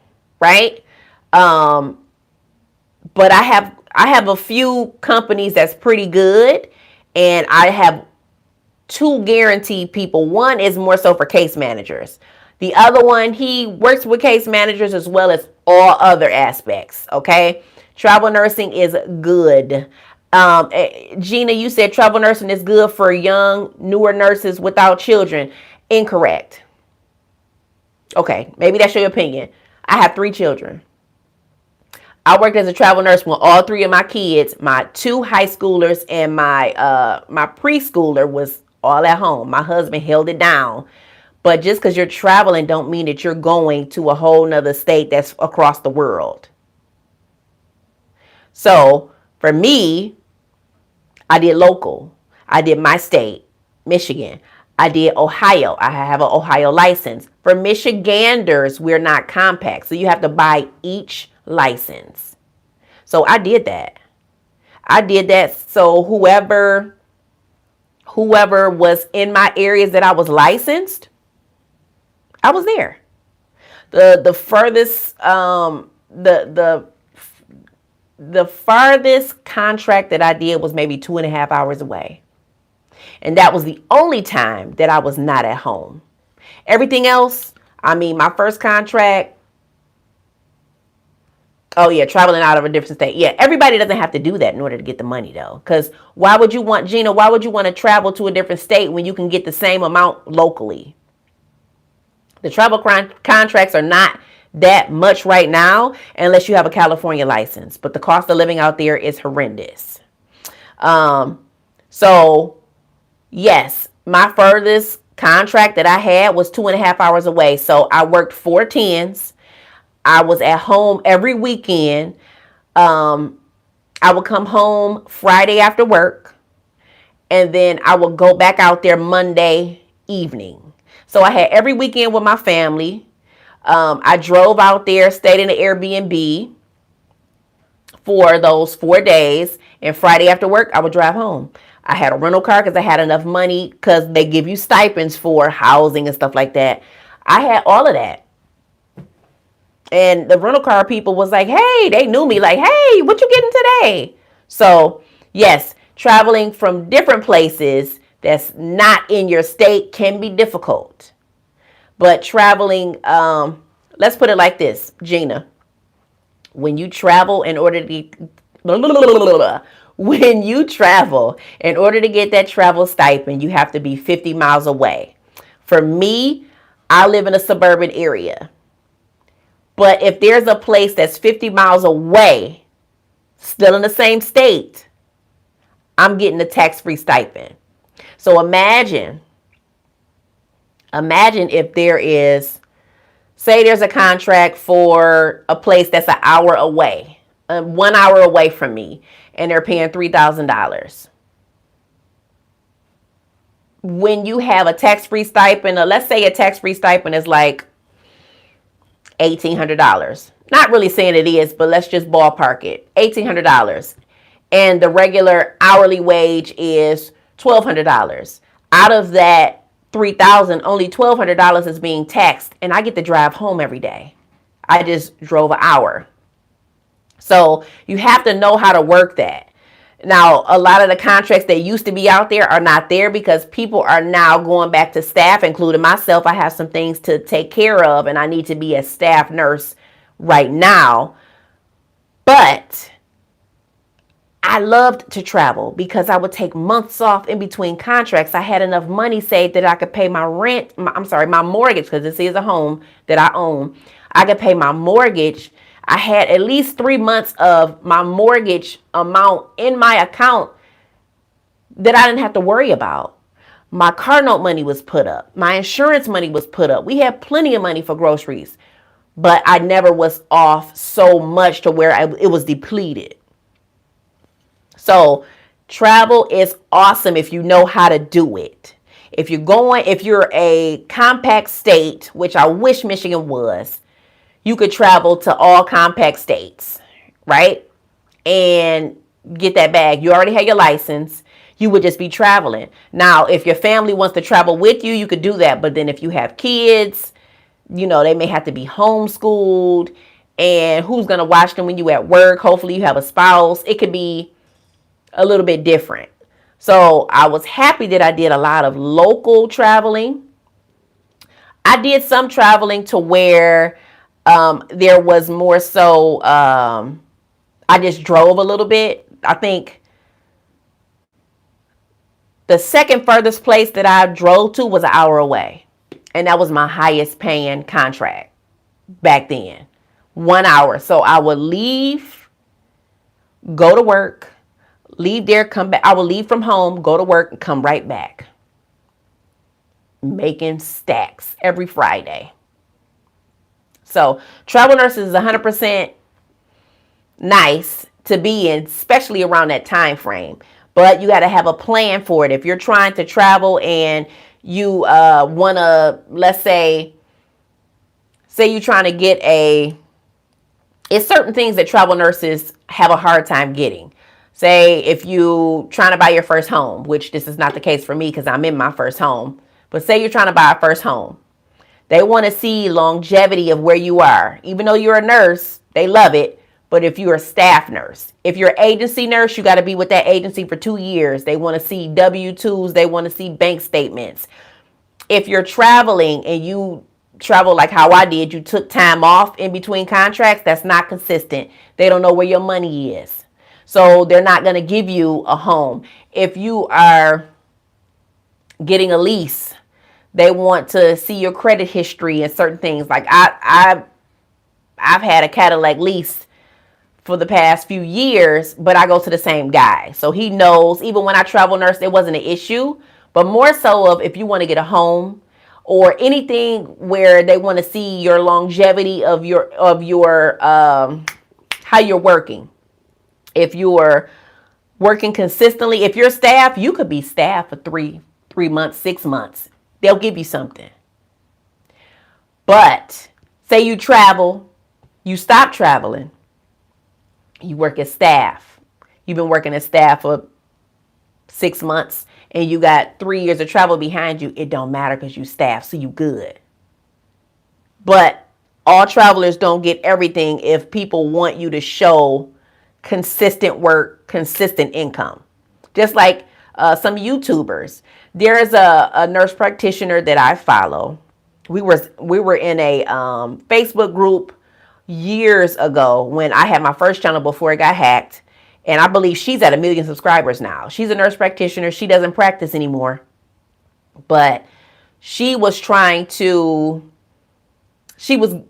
right? But I have a few companies that's pretty good, and I have two guaranteed people. One is more so for case managers. The other one, he works with case managers as well as all other aspects. Okay. Travel nursing is good. Gina, you said travel nursing is good for young, newer nurses without children. Incorrect. Okay. Maybe that's your opinion. I have 3 children. I worked as a travel nurse when all 3 of my kids, my 2 high schoolers and my preschooler, was all at home. My husband held it down. But just because you're traveling don't mean that you're going to a whole nother state that's across the world. So for me, I did local. I did my state, Michigan. I did Ohio. I have an Ohio license. For Michiganders, we're not compact. So you have to buy each license. So I did that. So whoever was in my areas that I was licensed, I was there. The furthest the farthest contract that I did was maybe 2.5 hours away. And that was the only time that I was not at home. Everything else, my first contract, oh yeah, traveling out of a different state. Yeah, everybody doesn't have to do that in order to get the money though. Because why would you want to travel to a different state when you can get the same amount locally? The travel contracts are not that much right now unless you have a California license. But the cost of living out there is horrendous. So yes, my furthest contract that I had was 2.5 hours away. So I worked 4 tens. I was at home every weekend. I would come home Friday after work, and then I would go back out there Monday evening. So I had every weekend with my family. I drove out there, stayed in an Airbnb for those 4 days, and Friday after work, I would drive home. I had a rental car because I had enough money because they give you stipends for housing and stuff like that. I had all of that. And the rental car people was like, hey, they knew me like, hey, what you getting today? So yes, traveling from different places that's not in your state can be difficult. But traveling, let's put it like this, Gina. When you travel in order to get that travel stipend, you have to be 50 miles away. For me, I live in a suburban area. But if there's a place that's 50 miles away, still in the same state, I'm getting a tax-free stipend. So imagine if there is, say there's a contract for a place that's an hour away, 1 hour away from me, and they're paying $3,000. When you have a tax-free stipend, let's say a tax-free stipend is like $1,800. Not really saying it is, but let's just ballpark it. $1,800. And the regular hourly wage is $1,200. Out of that $3,000, only $1,200 is being taxed, and I get to drive home every day. I just drove an hour. So you have to know how to work that. Now, a lot of the contracts that used to be out there are not there because people are now going back to staff, including myself. I have some things to take care of, and I need to be a staff nurse right now. But I loved to travel because I would take months off in between contracts. I had enough money saved that I could pay my my mortgage, because this is a home that I own. I could pay my mortgage. I had at least 3 months of my mortgage amount in my account that I didn't have to worry about. My car note money was put up. My insurance money was put up. We had plenty of money for groceries, but I never was off so much to where it was depleted. So travel is awesome if you know how to do it. If you're a compact state, which I wish Michigan was, you could travel to all compact states, right? And get that bag. You already have your license. You would just be traveling. Now, if your family wants to travel with you, you could do that. But then if you have kids, they may have to be homeschooled. And who's going to watch them when you at work? Hopefully you have a spouse. It could be a little bit different. So I was happy that I did a lot of local traveling. I did some traveling to where there was more so, I just drove a little bit. I think the second furthest place that I drove to was an hour away. And that was my highest paying contract back then. 1 hour. So I would leave, go to work, leave there, come back. I would leave from home, go to work, and come right back. Making stacks every Friday. So travel nurses is 100% nice to be in, especially around that time frame. But you got to have a plan for it. If you're trying to travel and you want to, let's say you're trying to get it's certain things that travel nurses have a hard time getting. Say if you trying to buy your first home, which this is not the case for me because I'm in my first home. But say you're trying to buy a first home. They want to see longevity of where you are. Even though you're a nurse, they love it. But if you're a staff nurse, if you're an agency nurse, you got to be with that agency for 2 years. They want to see W-2s. They want to see bank statements. If you're traveling and you travel like how I did, you took time off in between contracts, that's not consistent. They don't know where your money is. So they're not going to give you a home. If you are getting a lease, they want to see your credit history and certain things. Like I've had a Cadillac lease for the past few years, but I go to the same guy. So he knows, even when I travel nurse, it wasn't an issue. But more so of if you want to get a home or anything where they want to see your longevity of your how you're working. If you're working consistently, if you're staff, you could be staff for three months, 6 months. They'll give you something. But say you travel, you stop traveling, you work as staff. You've been working as staff for 6 months and you got 3 years of travel behind you. It don't matter because you staff, so you good. But all travelers don't get everything if people want you to show consistent work, consistent income. Just like some YouTubers. There's a nurse practitioner that I follow. We were in a Facebook group years ago when I had my first channel before it got hacked. And I believe she's at 1 million subscribers now. She's a nurse practitioner. She doesn't practice anymore. But she was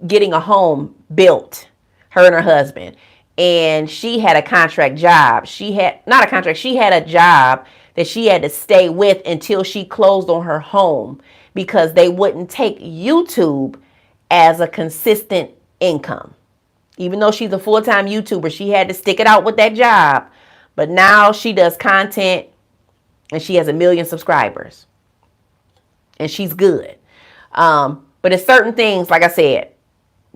getting a home built, her and her husband. And she had a contract job. She had a job that she had to stay with until she closed on her home because they wouldn't take YouTube as a consistent income. Even though she's a full-time YouTuber, she had to stick it out with that job. But now she does content and she has 1 million subscribers. And she's good. But it's certain things, like I said,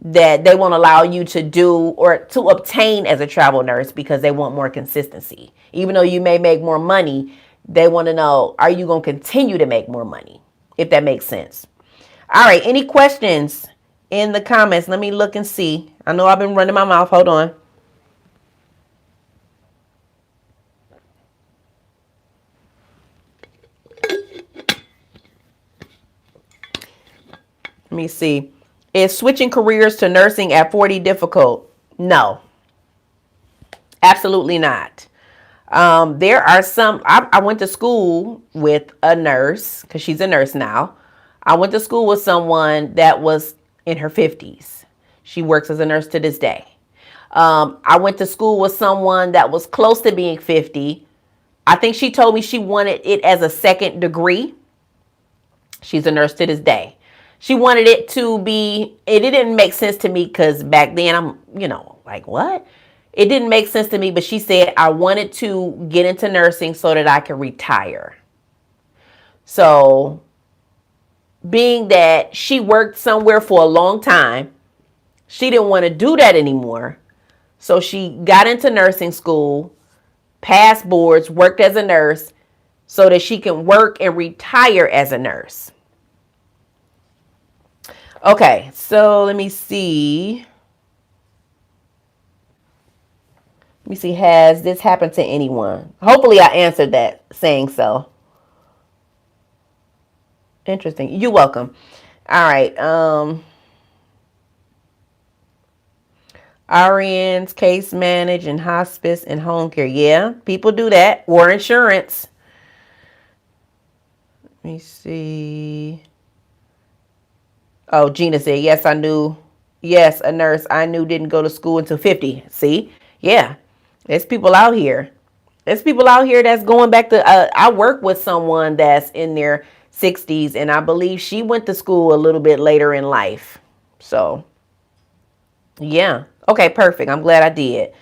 that they won't allow you to do or to obtain as a travel nurse because they want more consistency. Even though you may make more money, they want to know, are you going to continue to make more money? If that makes sense. All right. Any questions in the comments? Let me look and see. I know I've been running my mouth. Hold on. Let me see. Is switching careers to nursing at 40 difficult? No. Absolutely not. There are some, I went to school with a nurse because she's a nurse now. I went to school with someone that was in her 50s. She works as a nurse to this day. I went to school with someone that was close to being 50. I think she told me she wanted it as a second degree. She's a nurse to this day. She wanted it to be, it didn't make sense to me because back then I'm, like what? It didn't make sense to me, but she said I wanted to get into nursing so that I could retire. So being that she worked somewhere for a long time, she didn't want to do that anymore. So she got into nursing school, passed boards, worked as a nurse so that she can work and retire as a nurse. Okay, so let me see. me see. Has this happened to anyone? Hopefully I answered that saying so. Interesting. You're welcome. All right. RNs, case manage, and hospice and home care. Yeah, people do that. Or insurance. Let me see. Oh, Gina said, yes, I knew. Yes, a nurse I knew didn't go to school until 50. See? Yeah. There's people out here. There's people out here that's going back to, I work with someone that's in their 60s, and I believe she went to school a little bit later in life. So, yeah. Okay, perfect. I'm glad I did.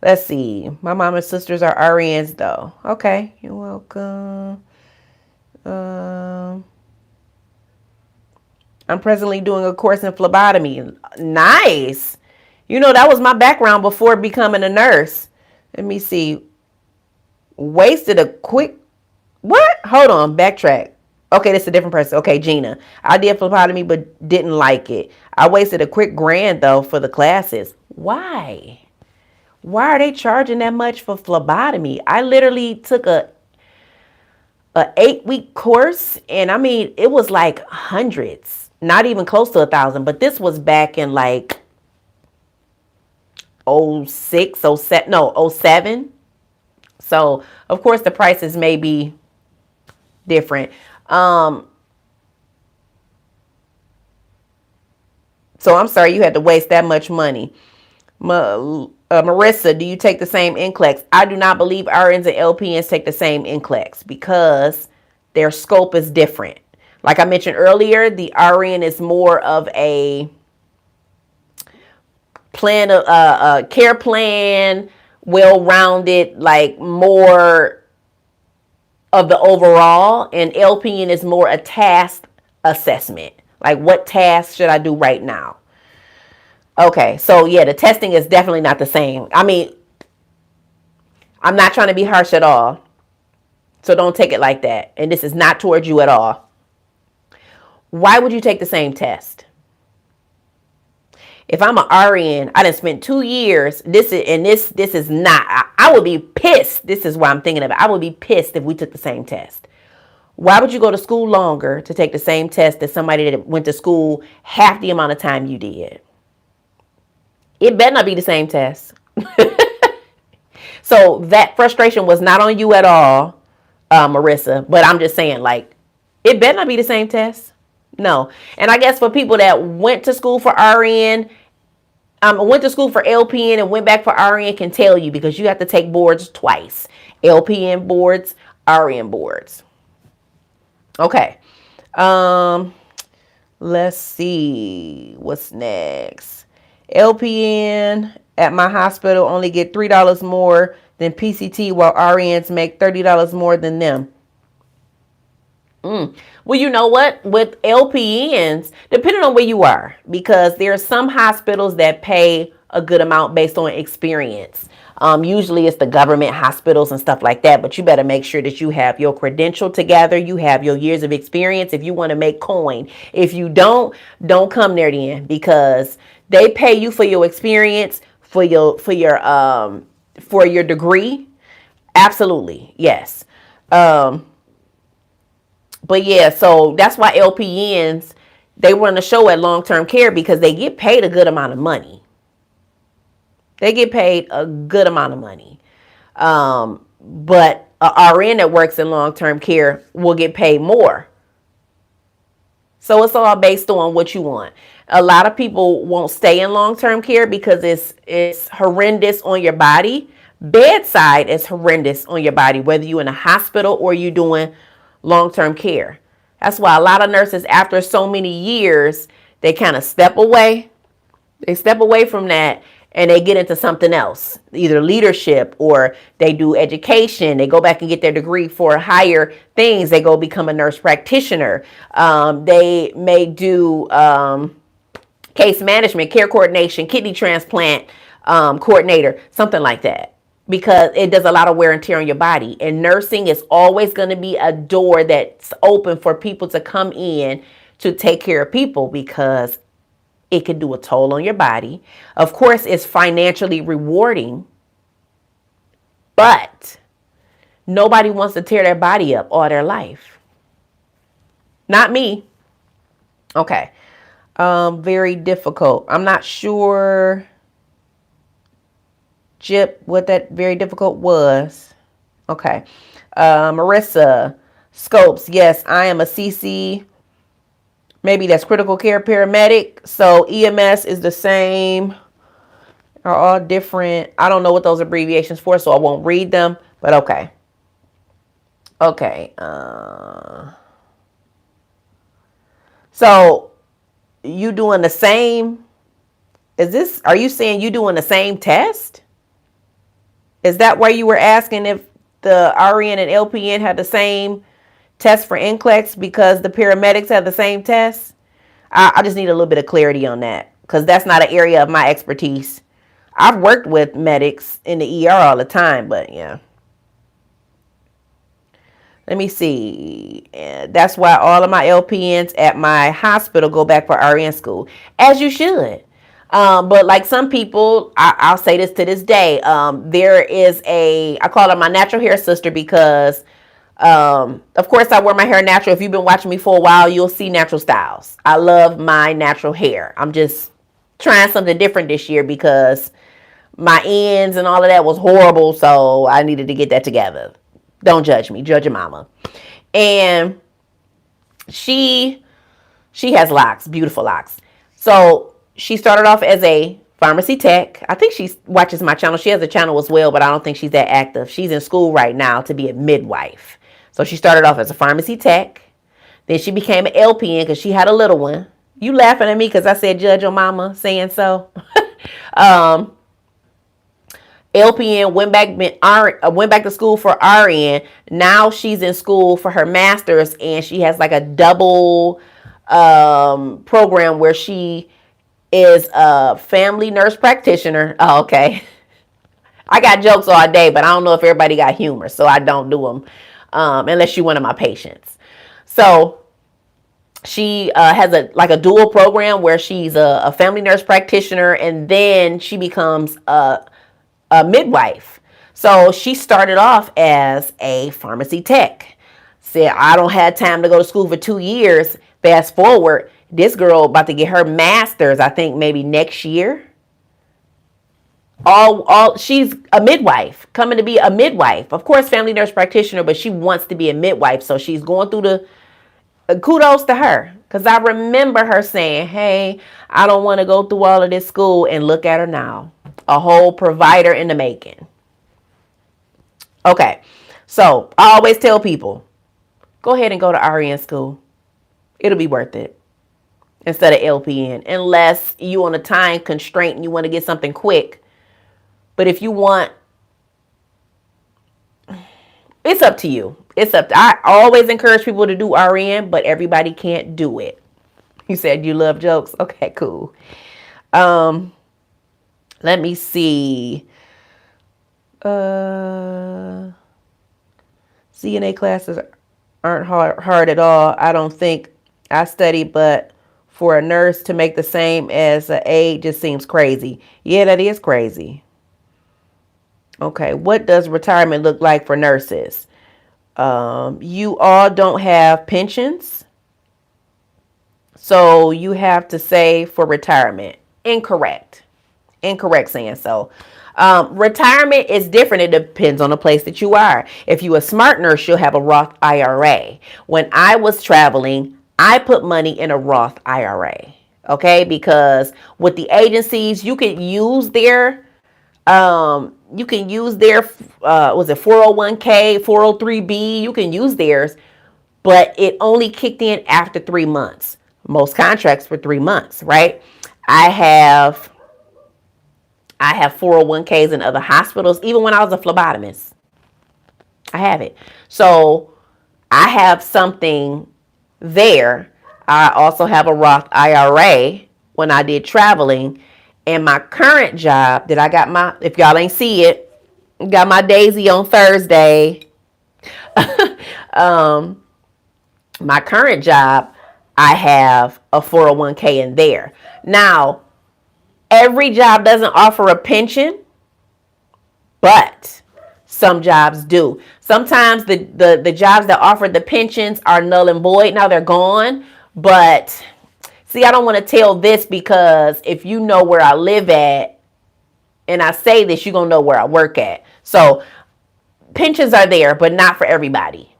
Let's see. My mom and sisters are RNs, though. Okay, you're welcome. I'm presently doing a course in phlebotomy. Nice. You know, that was my background before becoming a nurse. Let me see. Wasted a quick... What? Hold on. Backtrack. Okay, this is a different person. Okay, Gina. I did phlebotomy but didn't like it. I wasted a quick grand, though, for the classes. Why? Why are they charging that much for phlebotomy? I literally took a 8-week course, and I mean, it was like hundreds, not even close to 1,000, but this was back in like 06, 07, no, 07. So of course the prices may be different. So I'm sorry you had to waste that much money. Marissa, do you take the same NCLEX? I do not believe RNs and LPNs take the same NCLEX because their scope is different. Like I mentioned earlier, the RN is more of a plan, a care plan, well-rounded, like more of the overall, and LPN is more a task assessment. Like, what task should I do right now? Okay, so yeah, the testing is definitely not the same. I mean, I'm not trying to be harsh at all, so don't take it like that. And this is not towards you at all. Why would you take the same test? If I'm an RN, I done spent 2 years. This is not. I would be pissed. This is why I'm thinking of it. I would be pissed if we took the same test. Why would you go to school longer to take the same test as somebody that went to school half the amount of time you did? It better not be the same test. So that frustration was not on you at all, Marissa. But I'm just saying, like, it better not be the same test. No. And I guess for people that went to school for RN, went to school for LPN and went back for RN can tell you, because you have to take boards twice. LPN boards, RN boards. Okay. Let's see. What's next? LPN at my hospital only get $3 more than PCT, while RNs make $30 more than them. Well, you know what? With LPNs, depending on where you are, because there are some hospitals that pay a good amount based on experience. Usually it's the government hospitals and stuff like that, but you better make sure that you have your credential together. You have your years of experience if you want to make coin. If you don't come there then, because they pay you for your experience, for your degree. Absolutely. Yes. But yeah, so that's why LPNs, they run a show at long-term care, because they get paid a good amount of money. They get paid a good amount of money. But a RN that works in long-term care will get paid more. So it's all based on what you want. A lot of people won't stay in long-term care because it's horrendous on your body. Bedside is horrendous on your body, whether you're in a hospital or you're doing long-term care. That's why a lot of nurses, after so many years, they kind of step away. They step away from that and they get into something else, either leadership, or they do education. They go back and get their degree for higher things. They go become a nurse practitioner. They may do case management, care coordination, kidney transplant coordinator, something like that, because it does a lot of wear and tear on your body. And nursing is always going to be a door that's open for people to come in to take care of people, because it can do a toll on your body. Of course, it's financially rewarding, But nobody wants to tear their body up all their life. Not me. Okay. Very difficult. I'm not sure, Jip, what that very difficult was. Okay. Marissa, Scopes. Yes, I am a CC. Maybe that's critical care paramedic. So EMS is the same. Are all different. I don't know what those abbreviations for, so I won't read them. But okay. Okay. So you doing the same? Are you saying you doing the same test? Is that why you were asking if the RN and LPN had the same test for NCLEX because the paramedics have the same test? I just need a little bit of clarity on that because that's not an area of my expertise. I've worked with medics in the ER all the time, but yeah. Let me see. That's why all of my LPNs at my hospital go back for RN school, as you should. But like some people, I'll say this to this day. There is I call her my natural hair sister because, of course, I wear my hair natural. If you've been watching me for a while, you'll see natural styles. I love my natural hair. I'm just trying something different this year because my ends and all of that was horrible. So I needed to get that together. Don't judge me. Judge your mama. And she has locks, beautiful locks. So she started off as a pharmacy tech. I think she watches my channel. She has a channel as well, but I don't think she's that active. She's in school right now to be a midwife. So she started off as a pharmacy tech. Then she became an LPN because she had a little one. You laughing at me because I said judge your mama saying so. LPN went back to school for RN. Now she's in school for her master's, and she has like a double program where she is a family nurse practitioner. Oh, okay. I got jokes all day, but I don't know if everybody got humor, so I don't do them unless you're one of my patients. So she has a dual program where she's a family nurse practitioner, and then she becomes a midwife. So she started off as a pharmacy tech. Said, I don't have time to go to school for 2 years. Fast forward, this girl about to get her master's, I think maybe next year. She's a midwife, coming to be a midwife. Of course, family nurse practitioner, but she wants to be a midwife. So she's going through kudos to her. Because I remember her saying, hey, I don't want to go through all of this school, and look at her now. A whole provider in the making. Okay, so I always tell people, go ahead and go to RN school. It'll be worth it instead of LPN, unless you on a time constraint and you want to get something quick. But if you want, it's up to you. I always encourage people to do RN, but everybody can't do it. You said you love jokes. Okay, cool. Let me see. CNA classes aren't hard at all. I don't think I studied, but for a nurse to make the same as an aide just seems crazy. Yeah, that is crazy. Okay, what does retirement look like for nurses? You all don't have pensions, so you have to save for retirement. Incorrect saying so. Retirement is different. It depends on the place that you are. If you're a smart nurse, you'll have a Roth IRA. When I was traveling, I put money in a Roth IRA. Okay, because with the agencies, you can use their was it 401k, 403b, you can use theirs, but it only kicked in after 3 months. Most contracts for 3 months, right? I have 401ks in other hospitals. Even when I was a phlebotomist, I have it. So I have something there. I also have a Roth IRA when I did traveling. And my current job that I got if y'all ain't see it, got my Daisy on Thursday. My current job, I have a 401k in there. Now, every job doesn't offer a pension, but Some jobs do. Sometimes the jobs that offer the pensions are null and void. Now they're gone. But see, I don't want to tell this because if you know where I live at and I say this, you're going to know where I work at. So pensions are there, but not for everybody.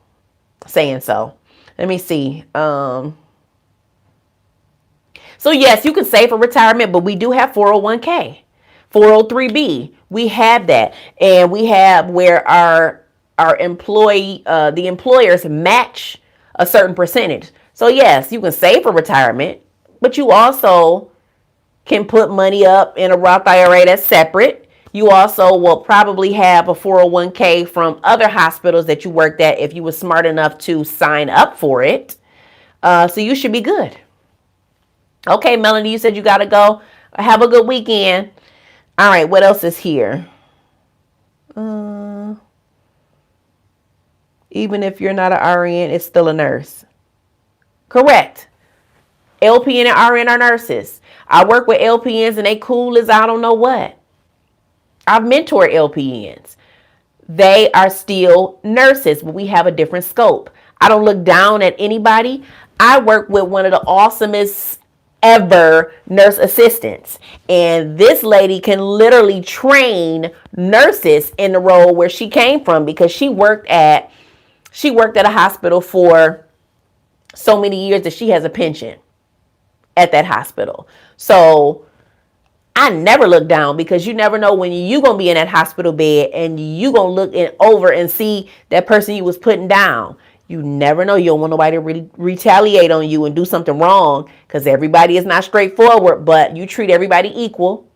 Saying so. Let me see. So yes, you can save for retirement, but we do have 401k, 403b. We have that, and we have where our employee, the employers match a certain percentage. So yes, you can save for retirement, but you also can put money up in a Roth IRA that's separate. You also will probably have a 401k from other hospitals that you worked at if you were smart enough to sign up for it. So you should be good. Okay, Melanie, you said you got to go. Have a good weekend. All right, what else is here? Even if you're not an RN, it's still a nurse. Correct. LPN and RN are nurses. I work with LPNs and they cool as I don't know what. I've mentored LPNs. They are still nurses, but we have a different scope. I don't look down at anybody. I work with one of the awesomest ever nurse assistants. And this lady can literally train nurses in the role where she came from because she worked at a hospital for so many years that she has a pension at that hospital. So I never look down because you never know when you going to be in that hospital bed and you going to look over and see that person you was putting down. You never know. You don't want nobody to retaliate on you and do something wrong because everybody is not straightforward, but you treat everybody equal.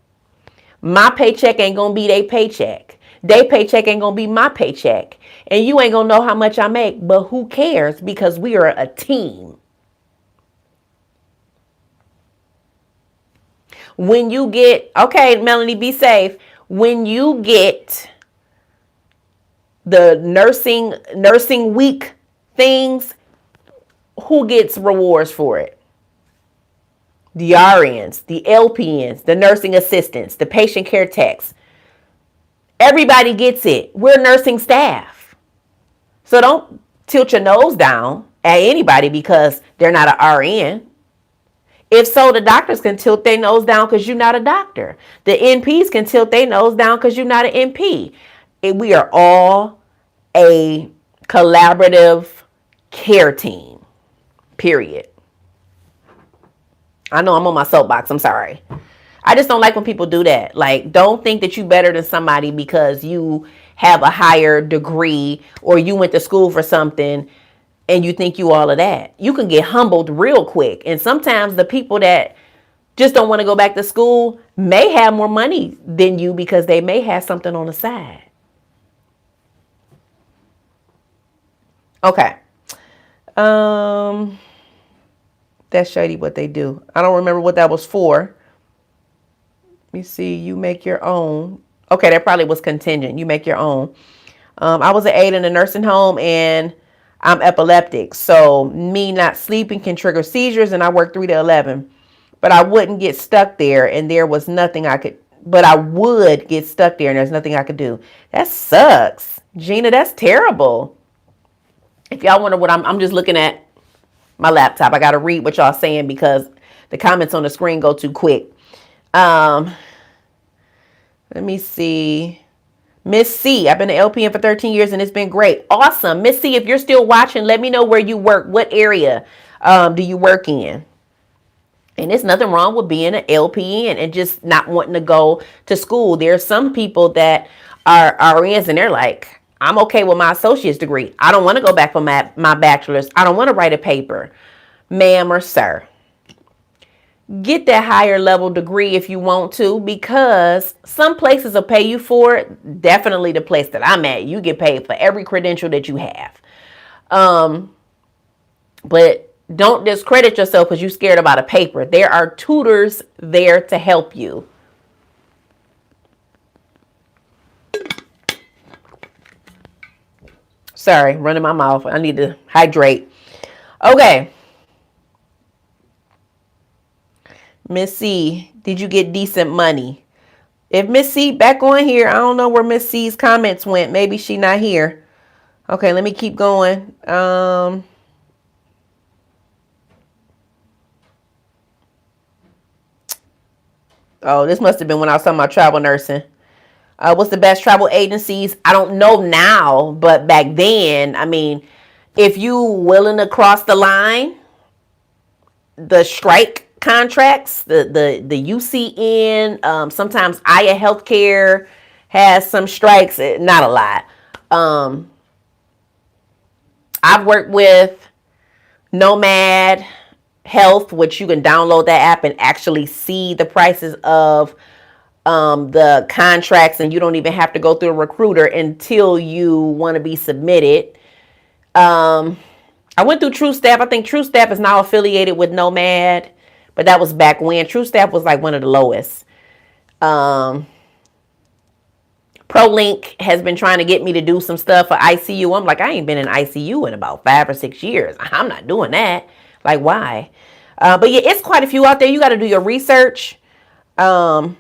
My paycheck ain't going to be their paycheck. Their paycheck ain't going to be my paycheck. And you ain't going to know how much I make, but who cares because we are a team. When you get, okay, Melanie, be safe. When you get the nursing week things, who gets rewards for it? The RNs, the LPNs, the nursing assistants, the patient care techs. Everybody gets it. We're nursing staff. So don't tilt your nose down at anybody because they're not an RN. If so, the doctors can tilt their nose down because you're not a doctor. The NPs can tilt their nose down because you're not an NP. We are all a collaborative care team, period. I know I'm on my soapbox. I'm sorry. I just don't like when people do that. Like, don't think that you're better than somebody because you have a higher degree or you went to school for something and you think you all of that. You can get humbled real quick. And sometimes the people that just don't want to go back to school may have more money than you because they may have something on the side. Okay. That's shady what they do. I don't remember what that was for. Let me see. You make your own. Okay, that probably was contingent. You make your own. I was an aide in a nursing home and I'm epileptic. So me not sleeping can trigger seizures and I work 3 to 11. But I wouldn't get stuck there and there was nothing I could. But I would get stuck there and there's nothing I could do. That sucks. Gina, that's terrible. If y'all wonder what I'm just looking at my laptop. I got to read what y'all saying because the comments on the screen go too quick. Let me see. Miss C, I've been an LPN for 13 years and it's been great. Awesome. Miss C, if you're still watching, let me know where you work. What area do you work in? And there's nothing wrong with being an LPN and just not wanting to go to school. There are some people that are RNs and they're like, I'm okay with my associate's degree. I don't want to go back for my bachelor's. I don't want to write a paper. Ma'am or sir, get that higher level degree if you want to because some places will pay you for it. Definitely the place that I'm at, you get paid for every credential that you have. But don't discredit yourself because you're scared about a paper. There are tutors there to help you. Sorry, running my mouth. I need to hydrate. Okay. Miss C, did you get decent money? If Miss C back on here, I don't know where Miss C's comments went. Maybe she not here. Okay, let me keep going. Oh, this must have been when I was talking about travel nursing. What's the best travel agencies? I don't know now, but back then, I mean, if you willing to cross the line, the strike contracts, the UCN, sometimes Aya Healthcare has some strikes, not a lot. I've worked with Nomad Health, which you can download that app and actually see the prices of the contracts, and you don't even have to go through a recruiter until you want to be submitted. I went through TrueStaff. I think TrueStaff is now affiliated with Nomad, but that was back when TrueStaff was like one of the lowest. ProLink has been trying to get me to do some stuff for ICU. I'm like, I ain't been in ICU in about 5 or 6 years. I'm not doing that. Like, why? But yeah, it's quite a few out there. You got to do your research. Let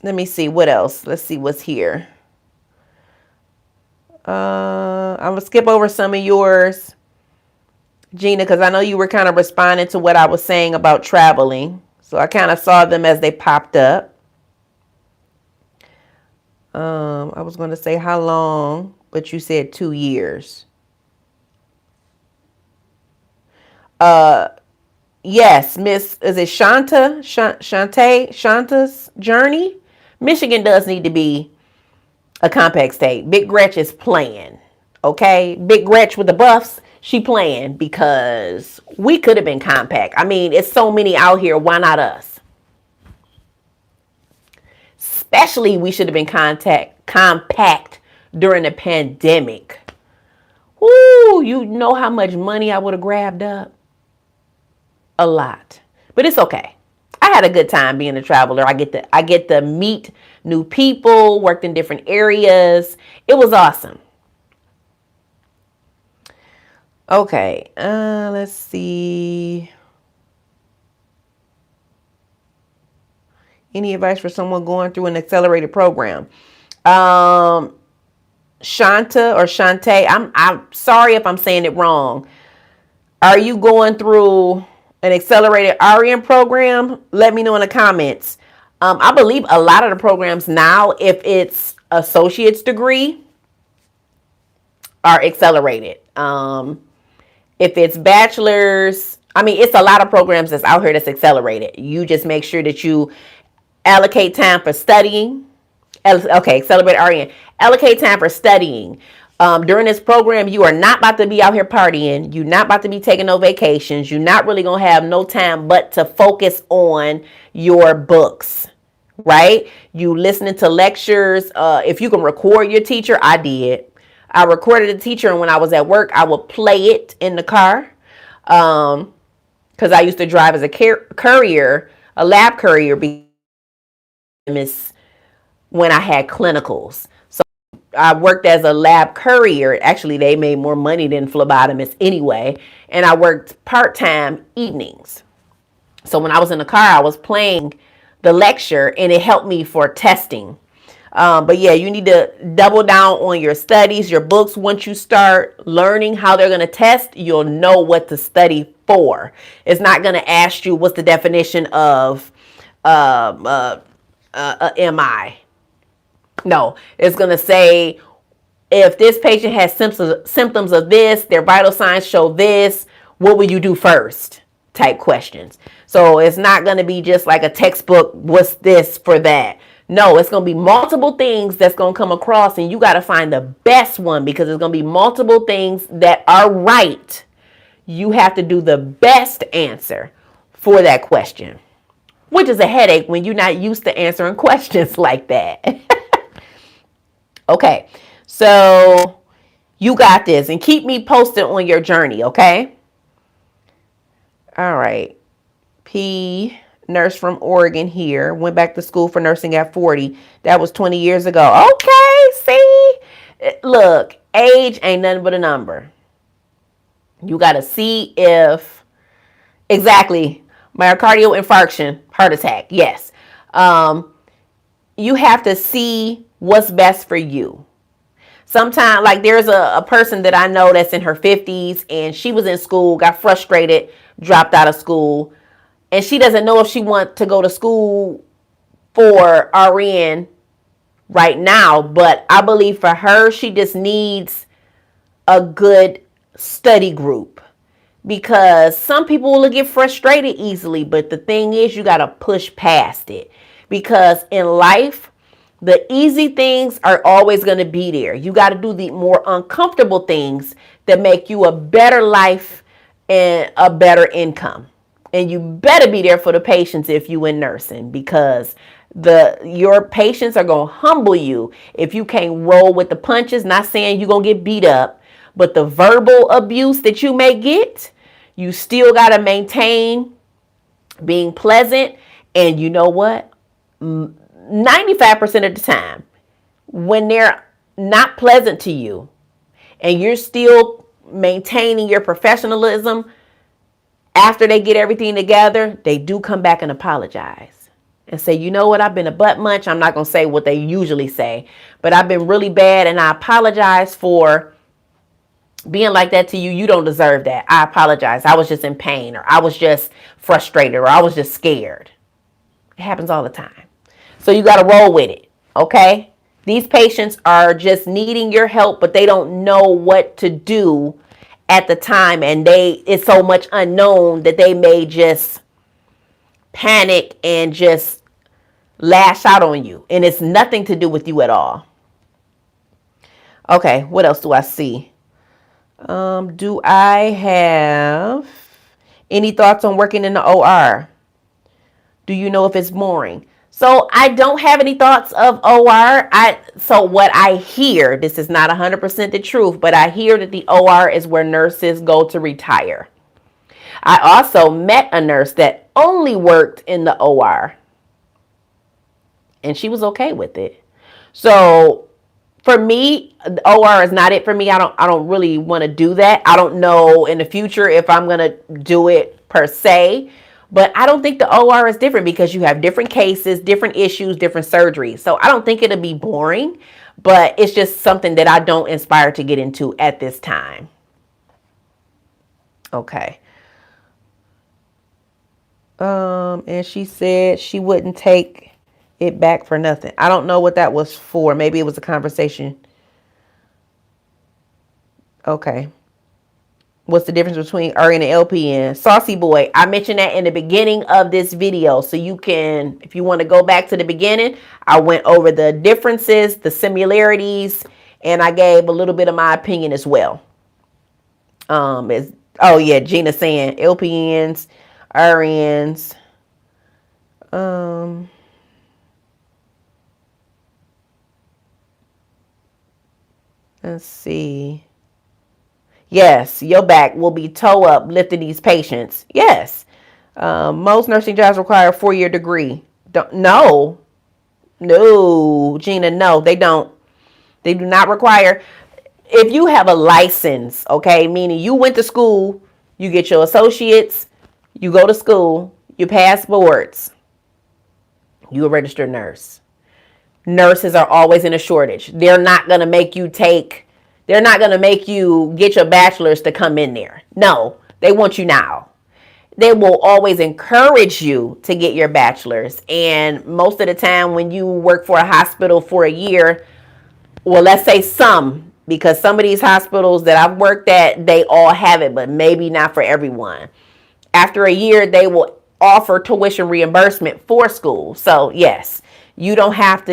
me see what else. Let's see what's here. I'm gonna skip over some of yours, Gina, because I know you were kind of responding to what I was saying about traveling. So I kind of saw them as they popped up. I was going to say how long, but you said 2 years. Yes, Miss, is it Shanta's journey? Michigan does need to be a compact state. Big Gretch is playing. Okay, Big Gretch with the buffs, she playing because we could have been compact. I mean, it's so many out here. Why not us? Especially, we should have been compact during the pandemic. Ooh, you know how much money I would have grabbed up? A lot. But it's okay. I had a good time being a traveler. I get to meet new people, worked in different areas. It was awesome. Okay, let's see. Any advice for someone going through an accelerated program? Shanta or Shantae, I'm sorry if I'm saying it wrong. Are you going through an accelerated RN program? Let me know in the comments. I believe a lot of the programs now, if it's associate's degree, are accelerated. If it's bachelor's, I mean, it's a lot of programs that's out here that's accelerated. You just make sure that you allocate time for studying. Okay, accelerated RN. Allocate time for studying. During this program, you are not about to be out here partying. You're not about to be taking no vacations. You're not really going to have no time but to focus on your books, right? You listening to lectures. If you can record your teacher, I did. I recorded the teacher, and when I was at work, I would play it in the car. Because I used to drive as a courier, a lab courier, when I had clinicals. So I worked as a lab courier. Actually, they made more money than phlebotomists anyway. And I worked part-time evenings. So when I was in the car, I was playing the lecture, and it helped me for testing. But yeah, you need to double down on your studies, your books. Once you start learning how they're going to test, you'll know what to study for. It's not going to ask you what's the definition of MI. No, it's going to say if this patient has symptoms of this, their vital signs show this, what will you do first? Type questions. So it's not going to be just like a textbook, what's this for that? No, it's going to be multiple things that's going to come across, and you got to find the best one because there's going to be multiple things that are right. You have to do the best answer for that question, which is a headache when you're not used to answering questions like that. Okay, so you got this, and keep me posted on your journey, okay? All right. P, nurse from Oregon here. Went back to school for nursing at 40. That was 20 years ago. Okay, see? Look, age ain't nothing but a number. You got to see if, exactly, myocardial infarction, heart attack, yes. you have to see what's best for you. Sometimes, like there's a person that I know that's in her 50s and she was in school, got frustrated, dropped out of school, and she doesn't know if she wants to go to school for RN right now. But I believe for her, she just needs a good study group, because some people will get frustrated easily. But the thing is, you got to push past it, because in life, the easy things are always going to be there. You got to do the more uncomfortable things that make you a better life and a better income. And you better be there for the patients if you in nursing, because your patients are going to humble you if you can't roll with the punches. Not saying you're going to get beat up, but the verbal abuse that you may get, you still got to maintain being pleasant. And you know what? 95% of the time, when they're not pleasant to you and you're still maintaining your professionalism, after they get everything together, they do come back and apologize and say, you know what, I've been a butt munch. I'm not going to say what they usually say, but I've been really bad and I apologize for being like that to you. You don't deserve that. I apologize. I was just in pain, or I was just frustrated, or I was just scared. It happens all the time. So you got to roll with it, okay? These patients are just needing your help, but they don't know what to do at the time. And it's so much unknown that they may just panic and just lash out on you. And it's nothing to do with you at all. Okay, what else do I see? Do I have any thoughts on working in the OR? Do you know if it's boring? So I don't have any thoughts of OR. So what I hear, this is not 100% the truth, but I hear that the OR is where nurses go to retire. I also met a nurse that only worked in the OR, and she was okay with it. So for me, the OR is not it for me. I don't really want to do that. I don't know in the future if I'm going to do it per se. But I don't think the OR is different, because you have different cases, different issues, different surgeries. So I don't think it'll be boring, but it's just something that I don't aspire to get into at this time. Okay. And she said she wouldn't take it back for nothing. I don't know what that was for. Maybe it was a conversation. Okay. What's the difference between RN and LPN? Saucy boy, I mentioned that in the beginning of this video. So you can, if you want to go back to the beginning, I went over the differences, the similarities, and I gave a little bit of my opinion as well. Oh yeah, Gina saying LPNs, RNs. Let's see. Yes, your back will be toe up lifting these patients. Yes. Most nursing jobs require a 4-year degree. No, Gina, no, they don't. They do not require. If you have a license, okay, meaning you went to school, you get your associates, you go to school, you pass boards, you're a registered nurse. Nurses are always in a shortage. They're not going to make you get your bachelor's to come in there. No, they want you now. They will always encourage you to get your bachelor's. And most of the time when you work for a hospital for a year, well, let's say some, because some of these hospitals that I've worked at, they all have it, but maybe not for everyone. After a year, they will offer tuition reimbursement for school. So yes, you don't have to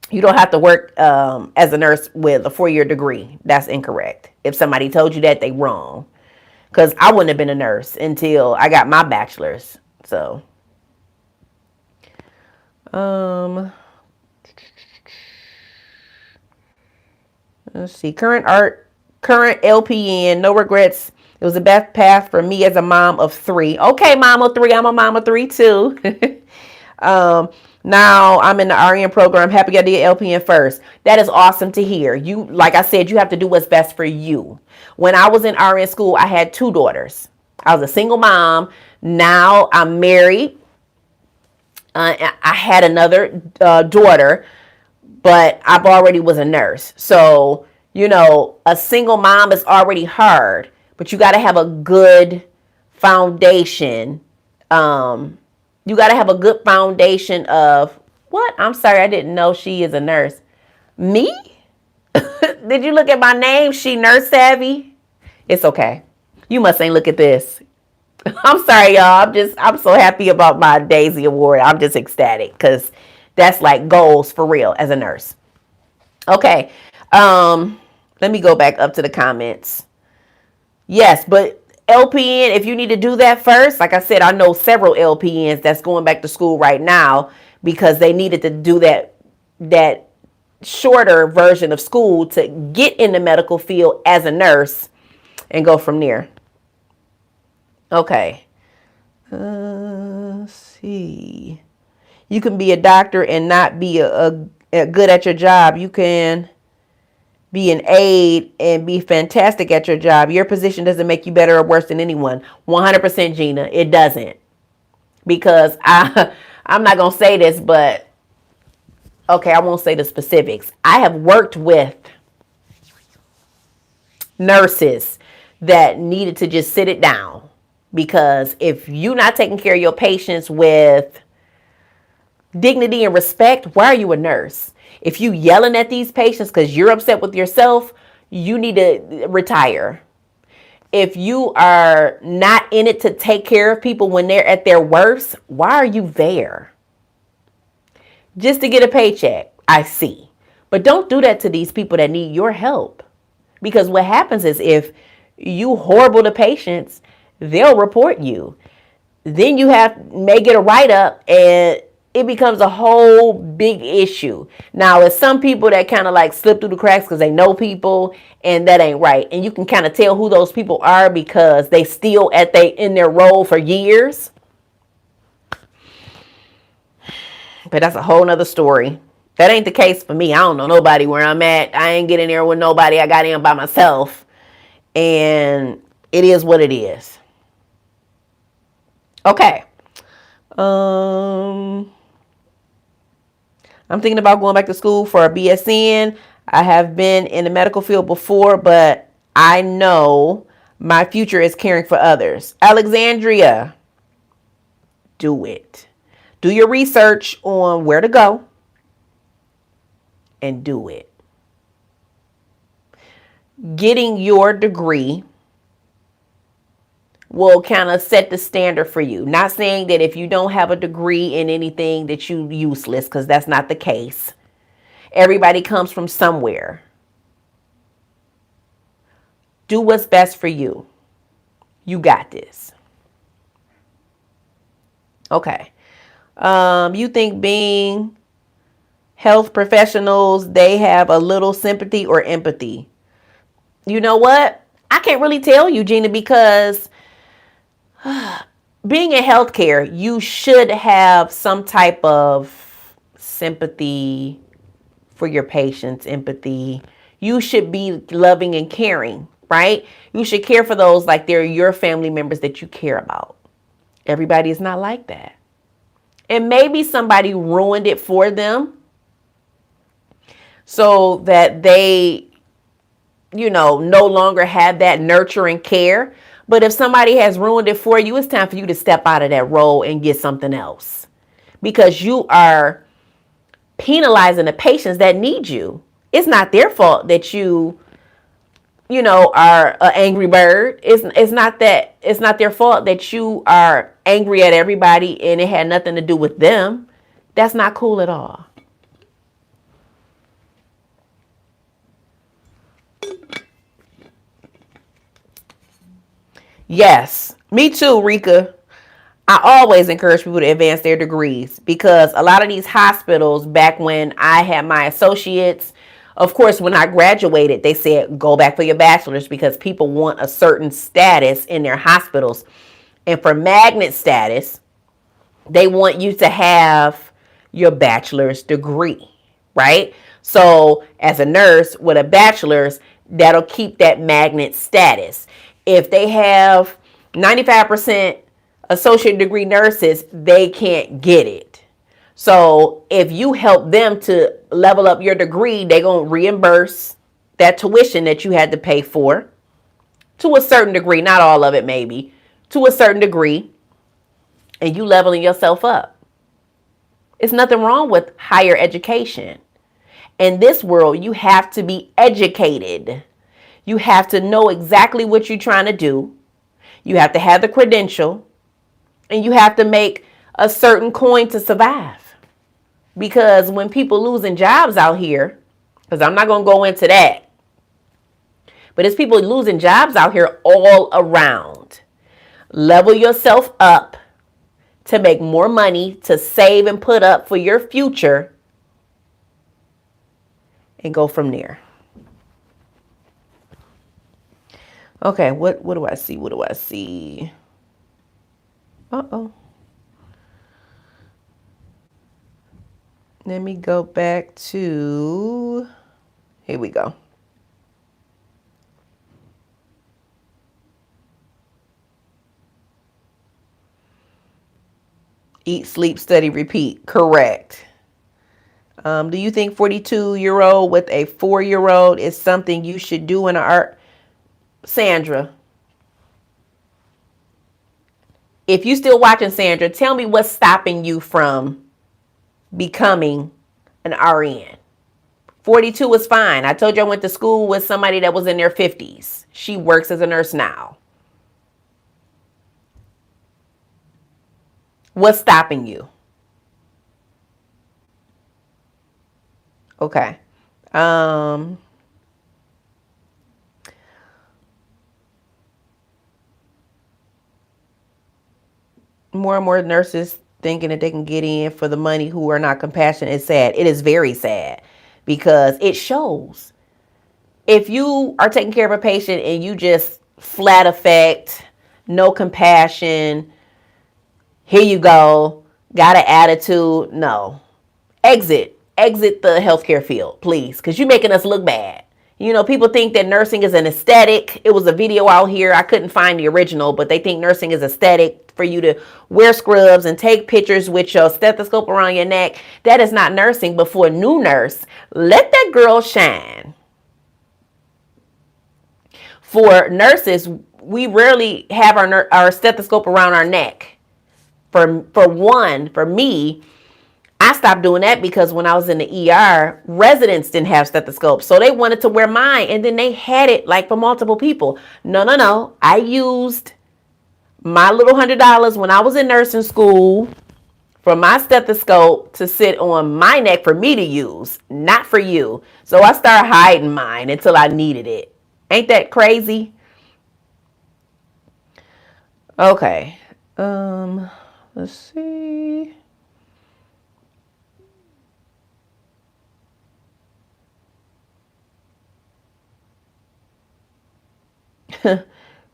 you don't have to work as a nurse with a 4-year degree. That's incorrect. If somebody told you that, they wrong. Because I wouldn't have been a nurse until I got my bachelor's. So, let's see. Current LPN, no regrets. It was the best path for me as a mom of 3. Okay, mom of 3. I'm a mom of 3 too. Now I'm in the RN program. Happy I did LPN first. That is awesome to hear. You, like I said, you have to do what's best for you. When I was in RN school, I had 2 daughters. I was a single mom. Now I'm married. I had another daughter, but I already was a nurse. So, a single mom is already hard, but you got to have a good foundation. You got to have a good foundation of what? I'm sorry, I didn't know she is a nurse. Me? Did you look at my name? She nurse savvy? It's okay. You must ain't look at this. I'm sorry, y'all. I'm so happy about my Daisy Award. I'm just ecstatic because that's like goals for real as a nurse. Okay. Let me go back up to the comments. Yes, but LPN, if you need to do that first, like I said, I know several LPNs that's going back to school right now because they needed to do that shorter version of school to get in the medical field as a nurse and go from there. Okay. Let's see. You can be a doctor and not be a good at your job. You can be an aide and be fantastic at your job. Your position doesn't make you better or worse than anyone. 100% Gina, it doesn't. Because I'm not going to say this, but okay, I won't say the specifics. I have worked with nurses that needed to just sit it down. Because if you're not taking care of your patients with dignity and respect, why are you a nurse? If you yelling at these patients because you're upset with yourself, you need to retire. If you are not in it to take care of people when they're at their worst, why are you there? Just to get a paycheck, I see. But don't do that to these people that need your help. Because what happens is if you horrible to patients, they'll report you. Then you may get a write-up and it becomes a whole big issue. Now, it's some people that kind of like slip through the cracks because they know people and that ain't right. And you can kind of tell who those people are because they still in their role for years. But that's a whole nother story. That ain't the case for me. I don't know nobody where I'm at. I ain't getting there with nobody. I got in by myself. And it is what it is. Okay. I'm thinking about going back to school for a BSN. I have been in the medical field before, but I know my future is caring for others. Alexandria, do it. Do your research on where to go and do it. Getting your degree will kind of set the standard for you. Not saying that if you don't have a degree in anything that you useless, because that's not the case. Everybody comes from somewhere. Do what's best for you. You got this. Okay. You think being health professionals, they have a little sympathy or empathy? You know what? I can't really tell you, Gina, because being in healthcare, you should have some type of sympathy for your patients, empathy. You should be loving and caring, right? You should care for those like they're your family members that you care about. Everybody is not like that. And maybe somebody ruined it for them so that they, no longer have that nurturing care. But if somebody has ruined it for you, it's time for you to step out of that role and get something else. Because you are penalizing the patients that need you. It's not their fault that you are an angry bird. It's not their fault that you are angry at everybody and it had nothing to do with them. That's not cool at all. Yes, me too, Rika. I always encourage people to advance their degrees because a lot of these hospitals, back when I had my associates, of course, when I graduated, they said, go back for your bachelor's because people want a certain status in their hospitals. And for magnet status, they want you to have your bachelor's degree, right? So as a nurse with a bachelor's, that'll keep that magnet status. If they have 95% associate degree nurses, they can't get it. So if you help them to level up your degree, they're going to reimburse that tuition that you had to pay for to a certain degree, not all of it maybe, to a certain degree, and you leveling yourself up. It's nothing wrong with higher education. In this world, you have to be educated. You have to know exactly what you're trying to do. You have to have the credential, and you have to make a certain coin to survive. Because when people losing jobs out here, because I'm not going to go into that, but it's people losing jobs out here all around. Level yourself up to make more money, to save and put up for your future, and go from there. Okay, what do I see? What do I see? Uh-oh. Let me go back to, here we go. Eat, sleep, study, repeat. Correct. Do you think 42-year-old with a 4-year-old is something you should do in art? Sandra, if you still watching, Sandra, tell me what's stopping you from becoming an RN. 42 is fine. I told you I went to school with somebody that was in their 50s. She works as a nurse now. What's stopping you? Okay. More and more nurses thinking that they can get in for the money who are not compassionate is sad. It is very sad because it shows. If you are taking care of a patient and you just flat effect, no compassion, here you go, got an attitude, no. Exit the healthcare field, please, because you're making us look bad. You know, people think that nursing is an aesthetic. It was a video out here. I couldn't find the original, but they think nursing is aesthetic for you to wear scrubs and take pictures with your stethoscope around your neck. That is not nursing, but for a new nurse, let that girl shine. For nurses, we rarely have our stethoscope around our neck. For me, I stopped doing that because when I was in the ER, residents didn't have stethoscopes. So they wanted to wear mine, and then they had it like for multiple people. No. I used my little $100 when I was in nursing school for my stethoscope to sit on my neck for me to use, not for you. So I started hiding mine until I needed it. Ain't that crazy? Okay. Let's see.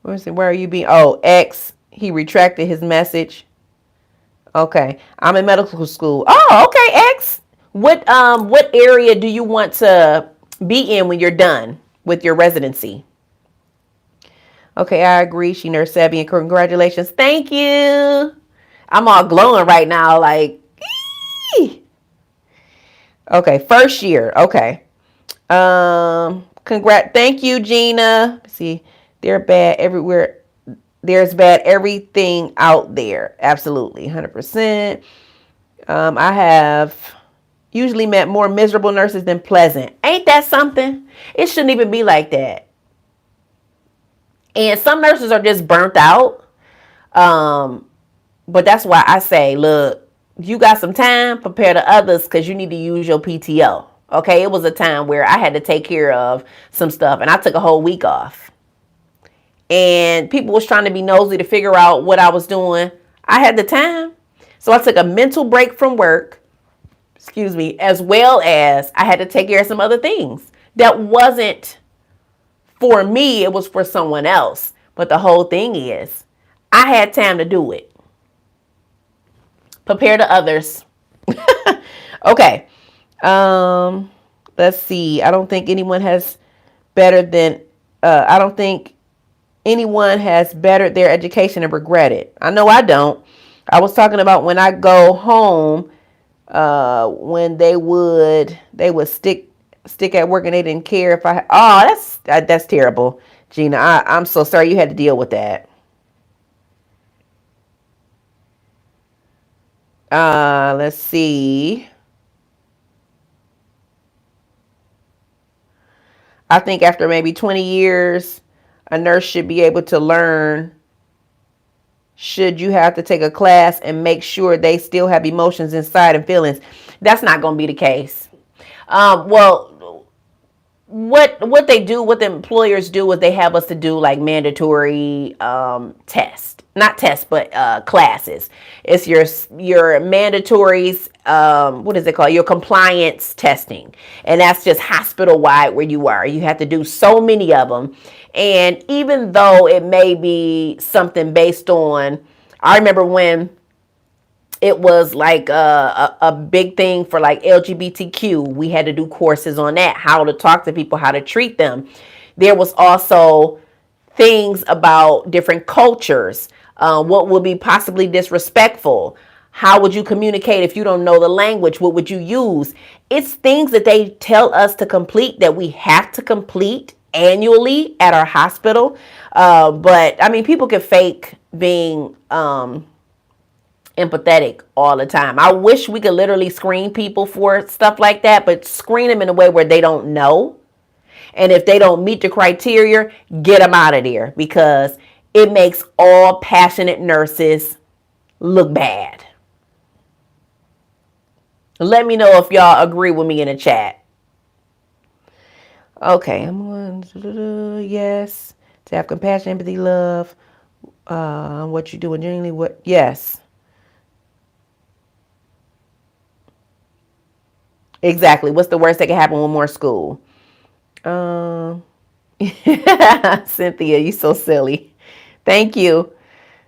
Where are you being? Oh, X. He retracted his message. Okay. I'm in medical school. Oh, okay, X. What area do you want to be in when you're done with your residency? Okay, I agree. She nurse savvy and congratulations. Thank you. I'm all glowing right now, like. Ee! Okay, first year. Okay. Thank you, Gina. Let's see. They're bad everywhere. There's bad everything out there. Absolutely. 100%. I have usually met more miserable nurses than pleasant. Ain't that something? It shouldn't even be like that. And some nurses are just burnt out. But that's why I say, look, you got some time, prepare to others because you need to use your PTO. Okay, it was a time where I had to take care of some stuff and I took a whole week off. And people was trying to be nosy to figure out what I was doing. I had the time. So I took a mental break from work, as well as I had to take care of some other things. That wasn't for me, it was for someone else. But the whole thing is, I had time to do it. Prepare to others. Okay. Let's see. I don't think anyone has bettered their education and regret it. I know I don't. I was talking about when I go home when they would stick at work and they didn't care if I. Oh, that's terrible, Gina. I'm so sorry you had to deal with that. Let's see. I think after maybe 20 years, a nurse should be able to learn. Should you have to take a class and make sure they still have emotions inside and feelings? That's not going to be the case. Well, what they do, what the employers do, is they have us to do like mandatory tests, not tests, but classes. It's your mandatories. What is it called? Your compliance testing, and that's just hospital wide where you are. You have to do so many of them, and even though it may be something based on, I remember when it was like a big thing for like LGBTQ. We had to do courses on that, how to talk to people, how to treat them. There was also things about different cultures, what would be possibly disrespectful. How would you communicate if you don't know the language? What would you use? It's things that they tell us to complete that we have to complete annually at our hospital. But I mean, people can fake being empathetic all the time. I wish we could literally screen people for stuff like that, but screen them in a way where they don't know. And if they don't meet the criteria, get them out of there, because it makes all passionate nurses look bad. Let me know if y'all agree with me in the chat. Okay, I'm going to, yes, to have compassion, empathy, love, what you do and genuinely what, yes. Exactly. What's the worst that can happen with more school? Cynthia, you so silly. Thank you.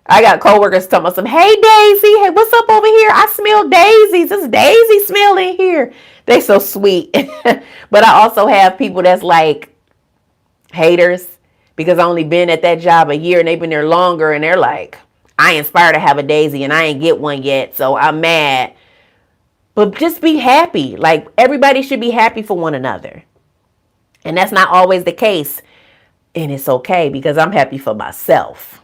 I got coworkers talking about some, hey Daisy, hey, what's up over here? I smell daisies. It's Daisy smell in here. They so sweet. But I also have people that's like haters, because I only been at that job a year and they've been there longer, and they're like, I inspired to have a daisy and I ain't get one yet, so I'm mad. But just be happy. Like, everybody should be happy for one another. And that's not always the case. And it's okay, because I'm happy for myself.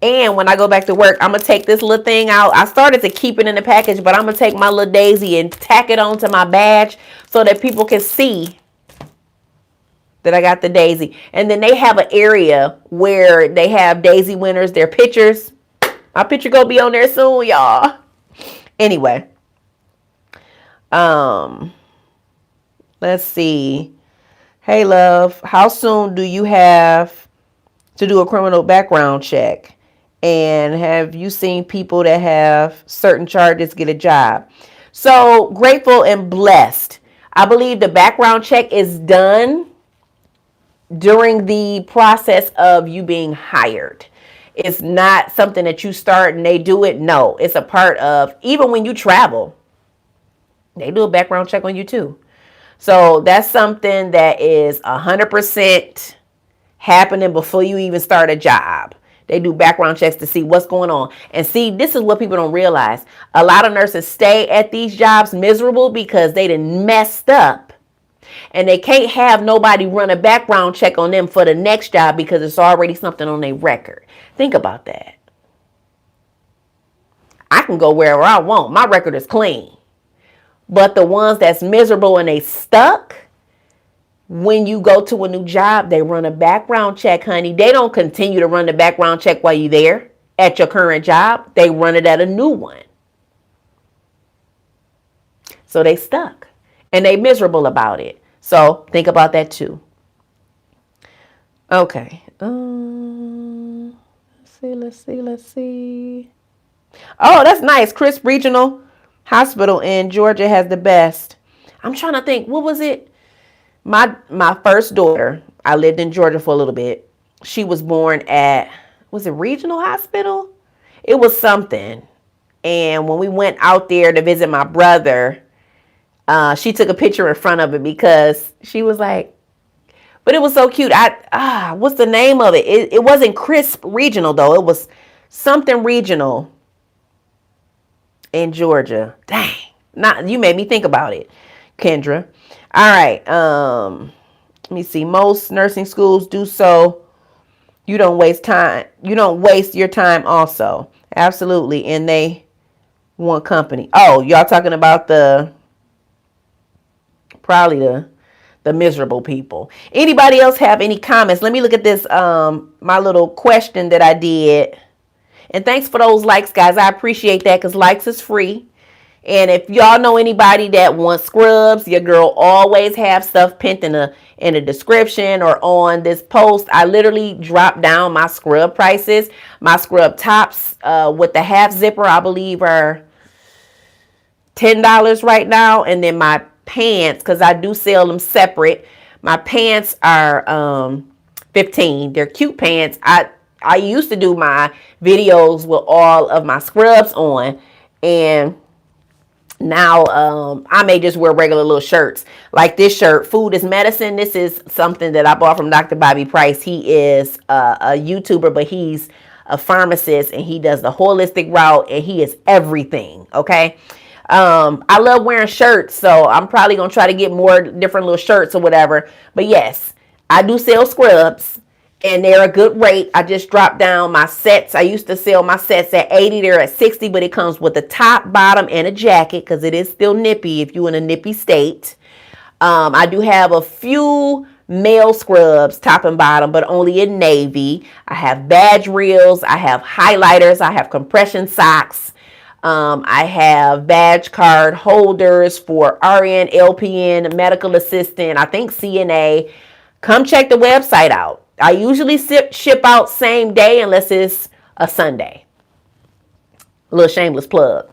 And when I go back to work, I'm going to take this little thing out. I started to keep it in the package, but I'm going to take my little daisy and tack it onto my badge so that people can see that I got the daisy. And then they have an area where they have daisy winners, their pictures. My picture going to be on there soon, y'all. Anyway. Let's see. Hey, love, how soon do you have to do a criminal background check? And have you seen people that have certain charges get a job? So grateful and blessed. I believe the background check is done during the process of you being hired. It's not something that you start and they do it. No, it's a part of, even when you travel, they do a background check on you too. So that's something that is 100% happening before you even start a job. They do background checks to see what's going on. And see, this is what people don't realize. A lot of nurses stay at these jobs miserable because they done messed up. And they can't have nobody run a background check on them for the next job because it's already something on their record. Think about that. I can go wherever I want. My record is clean. But the ones that's miserable and they stuck, when you go to a new job, they run a background check, honey. They don't continue to run the background check while you're there at your current job. They run it at a new one. So they stuck and they miserable about it. So think about that too. Okay. Let's see. Oh, that's nice. Crisp Regional Hospital in Georgia has the best. I'm trying to think, what was it? My first daughter, I lived in Georgia for a little bit. She was born at, was it Regional Hospital? It was something. And when we went out there to visit my brother, she took a picture in front of it because she was like, but it was so cute. What's the name of it? It wasn't Crisp Regional though. It was something regional in Georgia. Dang. Not, you made me think about it, Kendra. All right. Let me see. Most nursing schools do so. You don't waste time. You don't waste your time also. Absolutely. And they want company. Oh, y'all talking about probably the miserable people. Anybody else have any comments? Let me look at this my little question that I did. And thanks for those likes, guys. I appreciate that because likes is free. And if y'all know anybody that wants scrubs, your girl always have stuff pinned in a description or on this post. I literally dropped down my scrub prices. My scrub tops with the half zipper, I believe, are $10 right now. And then my pants, because I do sell them separate, my pants are $15. They're cute pants. I used to do my videos with all of my scrubs on, and now I may just wear regular little shirts like this shirt. Food is medicine. This is something that I bought from Dr. Bobby Price. He is a YouTuber, but he's a pharmacist and he does the holistic route and he is everything. Okay. I love wearing shirts, so I'm probably gonna try to get more different little shirts or whatever. But yes, I do sell scrubs and they're a good rate. I just dropped down my sets. I used to sell my sets at 80. They're at 60, but it comes with a top, bottom, and a jacket because it is still nippy if you're in a nippy state. I do have a few male scrubs, top and bottom, but only in navy. I have badge reels. I have highlighters. I have compression socks. I have badge card holders for RN, LPN, medical assistant, I think CNA. Come check the website out. I usually ship out same day unless it's a Sunday. A little shameless plug.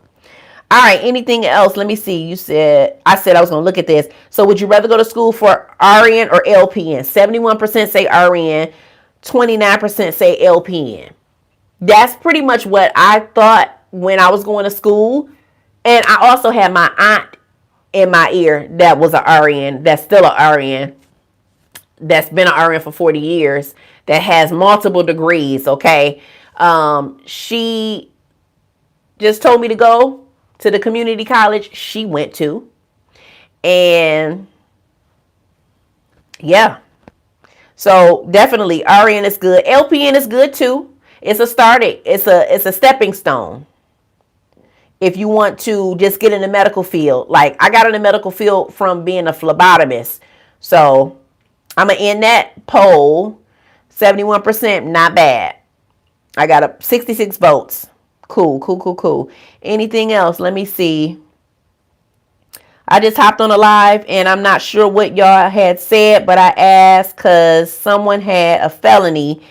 All right, anything else? Let me see. I said I was going to look at this. So would you rather go to school for RN or LPN? 71% say RN, 29% say LPN. That's pretty much what I thought when I was going to school. And I also had my aunt in my ear that was an RN, that's still an RN, that's been an RN for 40 years, that has multiple degrees, okay? She just told me to go to the community college she went to. And yeah. So definitely RN is good. LPN is good too. It's a stepping stone. If you want to just get in the medical field. Like I got in the medical field from being a phlebotomist. So I'm going to end that poll. 71%, not bad. I got 66 votes. Cool. Anything else? Let me see. I just hopped on a live and I'm not sure what y'all had said, but I asked because someone had a felony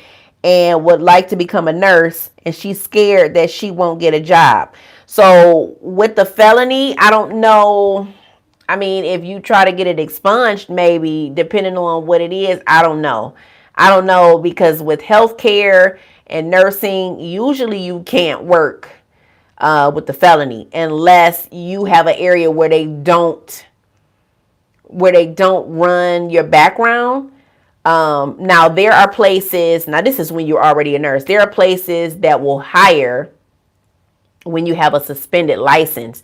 and would like to become a nurse and she's scared that she won't get a job. So with the felony, I don't know. I mean, if you try to get it expunged, maybe, depending on what it is, I don't know. I don't know because with healthcare and nursing, usually you can't work with the felony unless you have an area where they don't run your background. Now there are places, now this is when you're already a nurse. There are places that will hire when you have a suspended license,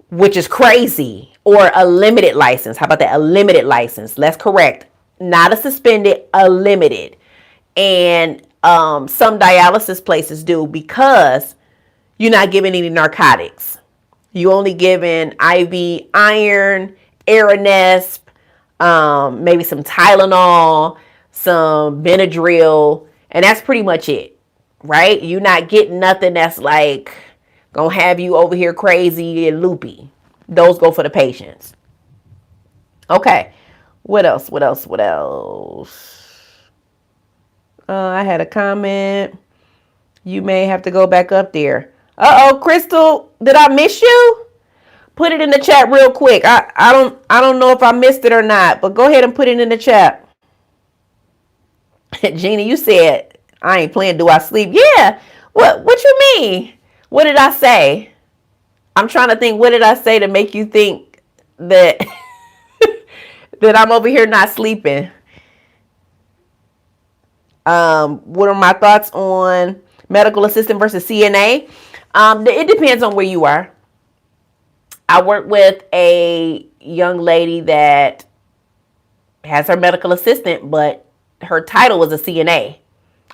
which is crazy, or a limited license. How about that? A limited license. That's correct. Not a suspended, a limited. And some dialysis places do because you're not giving any narcotics. You only giving IV iron, Aranesp, maybe some Tylenol, some Benadryl, and that's pretty much it, right? You're not getting nothing that's like gonna have you over here crazy and loopy. Those go for the patients. Okay. What else? I had a comment. You may have to go back up there. Uh-oh, Crystal, did I miss you? Put it in the chat real quick. I don't know if I missed it or not, but go ahead and put it in the chat. Gina, you said I ain't playing. Do I sleep? Yeah. What you mean? What did I say? I'm trying to think. What did I say to make you think that that I'm over here not sleeping? What are my thoughts on medical assistant versus CNA? It depends on where you are. I work with a young lady that has her medical assistant, but her title was a CNA.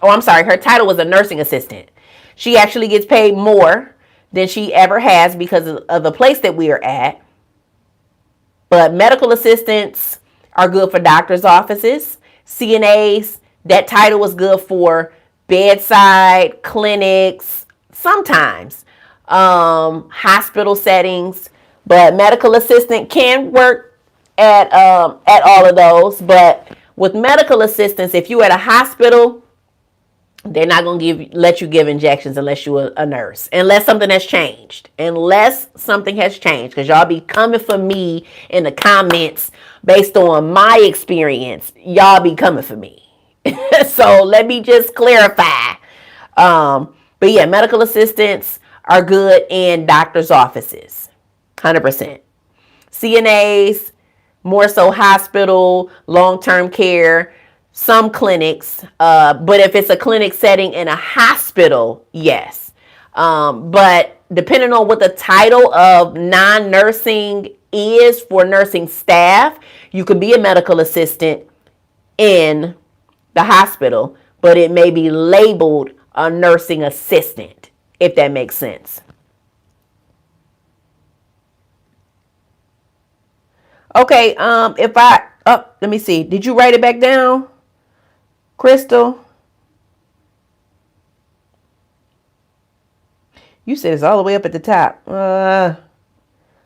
Oh, I'm sorry, her title was a nursing assistant. She actually gets paid more than she ever has because of the place that we are at. But medical assistants are good for doctors' offices. CNAs, that title was good for bedside, clinics, sometimes hospital settings. But medical assistant can work at all of those. But with medical assistants, if you're at a hospital, they're not going to let you give injections unless you're a nurse. Unless something has changed. Unless something has changed. Because y'all be coming for me in the comments based on my experience. Y'all be coming for me. So let me just clarify. But yeah, medical assistants are good in doctor's offices. 100%. CNAs, more so hospital, long-term care, some clinics, but if it's a clinic setting in a hospital, yes. But depending on what the title of non-nursing is for nursing staff, you could be a medical assistant in the hospital, but it may be labeled a nursing assistant, if that makes sense. Okay, let me see. Did you write it back down, Crystal? You said it's all the way up at the top.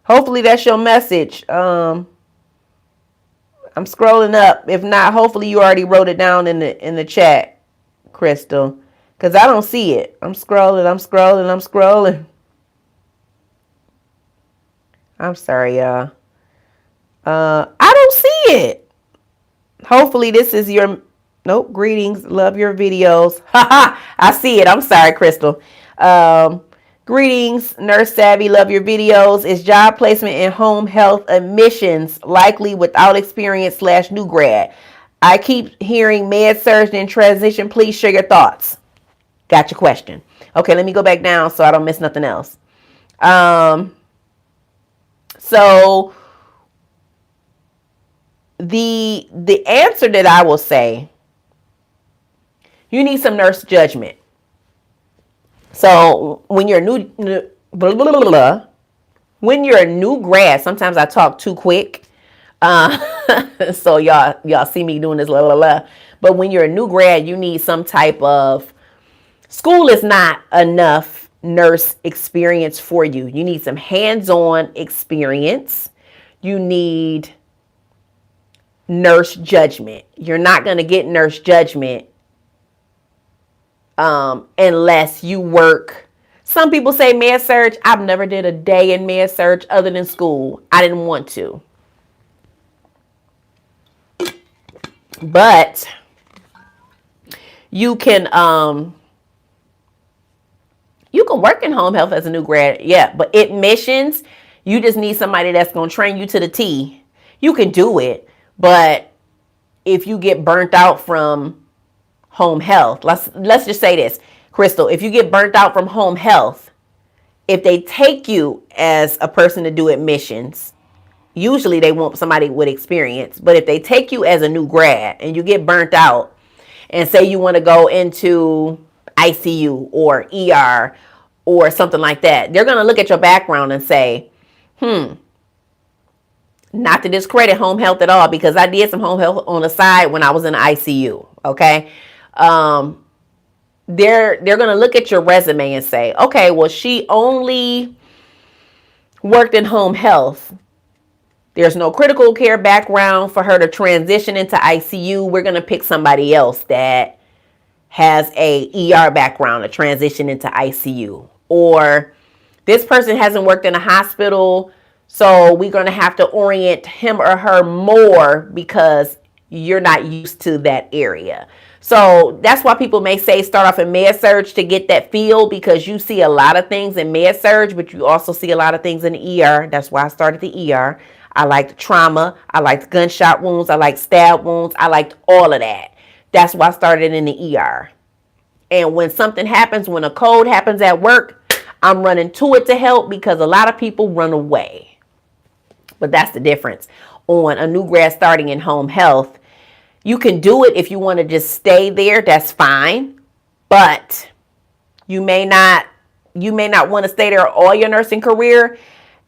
Hopefully that's your message. I'm scrolling up. If not, hopefully you already wrote it down in the chat, Crystal. Because I don't see it. I'm scrolling. I'm sorry, y'all. I don't see it. Hopefully this is your... Nope, greetings. Love your videos. Haha, I see it. I'm sorry, Crystal. Greetings, Nurse Savvy. Love your videos. Is job placement in home health admissions likely without experience / new grad? I keep hearing med surg and transition. Please share your thoughts. Got your question. Okay, let me go back down so I don't miss nothing else. So the answer that I will say, you need some nurse judgment. So when you're when you're a new grad, sometimes I talk too quick. So y'all see me doing this But when you're a new grad, you need some type of... School is not enough nurse experience for you. You need some hands-on experience. You need nurse judgment. You're not going to get nurse judgment unless you work. Some people say med surg. I've never did a day in med surg other than school. I didn't want to. But you can work in home health as a new grad. Yeah, but admissions, you just need somebody that's going to train you to the T. You can do it, but if you get burnt out from home health, let's just say this, Crystal, if you get burnt out from home health, if they take you as a person to do admissions, usually they want somebody with experience. But if they take you as a new grad and you get burnt out and say you want to go into ICU or ER or something like that, they're going to look at your background and say, not to discredit home health at all, because I did some home health on the side when I was in the ICU. Okay. They're going to look at your resume and say, okay, well, she only worked in home health. There's no critical care background for her to transition into ICU. We're going to pick somebody else that has a ER background to transition into ICU. Or this person hasn't worked in a hospital, so we're going to have to orient him or her more because you're not used to that area. So that's why people may say start off in med surg to get that feel, because you see a lot of things in med surg, but you also see a lot of things in the ER. That's why I started the ER. I liked trauma. I liked gunshot wounds. I liked stab wounds. I liked all of that. That's why I started in the ER. And when something happens, when a code happens at work, I'm running to it to help, because a lot of people run away. But that's the difference on a new grad starting in home health. You can do it if you want to just stay there. That's fine. But you may not want to stay there all your nursing career.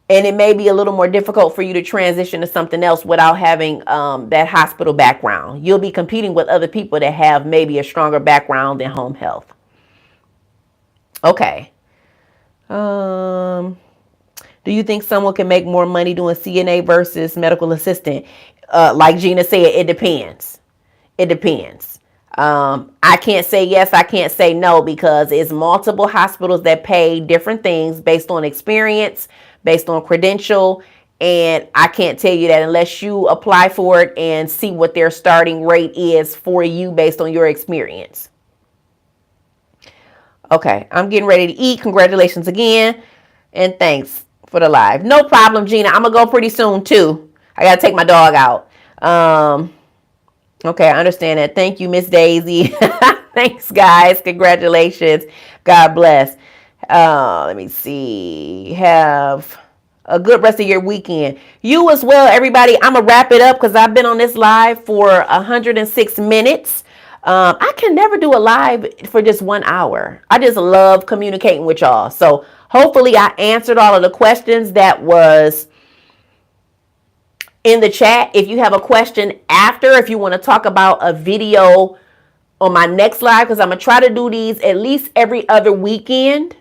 And it may be a little more difficult for you to transition to something else without having that hospital background. You'll be competing with other people that have maybe a stronger background in home health. Okay. Do you think someone can make more money doing CNA versus medical assistant? Like Gina said, it depends. It depends. I can't say yes, I can't say no, because it's multiple hospitals that pay different things based on experience, based on credential, and I can't tell you that unless you apply for it and see what their starting rate is for you based on your experience. Okay, I'm getting ready to eat. Congratulations again, and thanks for the live. No problem, Gina. I'm gonna go pretty soon too. I gotta take my dog out. Okay, I understand that. Thank you, Miss Daisy. Thanks, guys. Congratulations. God bless. Let me see. Have a good rest of your weekend. You as well, everybody. I'm going to wrap it up because I've been on this live for 106 minutes. I can never do a live for just 1 hour. I just love communicating with y'all. So hopefully I answered all of the questions that was in the chat. If you have a question after, if you want to talk about a video on my next live, because I'm going to try to do these at least every other weekend.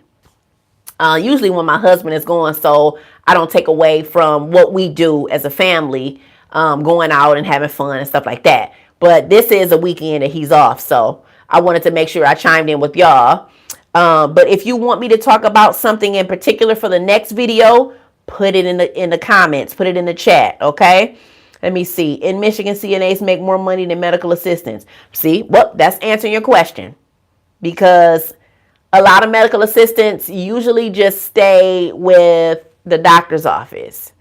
Usually when my husband is gone, so I don't take away from what we do as a family, going out and having fun and stuff like that. But this is a weekend that he's off, so I wanted to make sure I chimed in with y'all. But if you want me to talk about something in particular for the next video, put it in the comments, put it in the chat, okay? Let me see. In Michigan, CNAs make more money than medical assistants. See, well, that's answering your question, because a lot of medical assistants usually just stay with the doctor's office.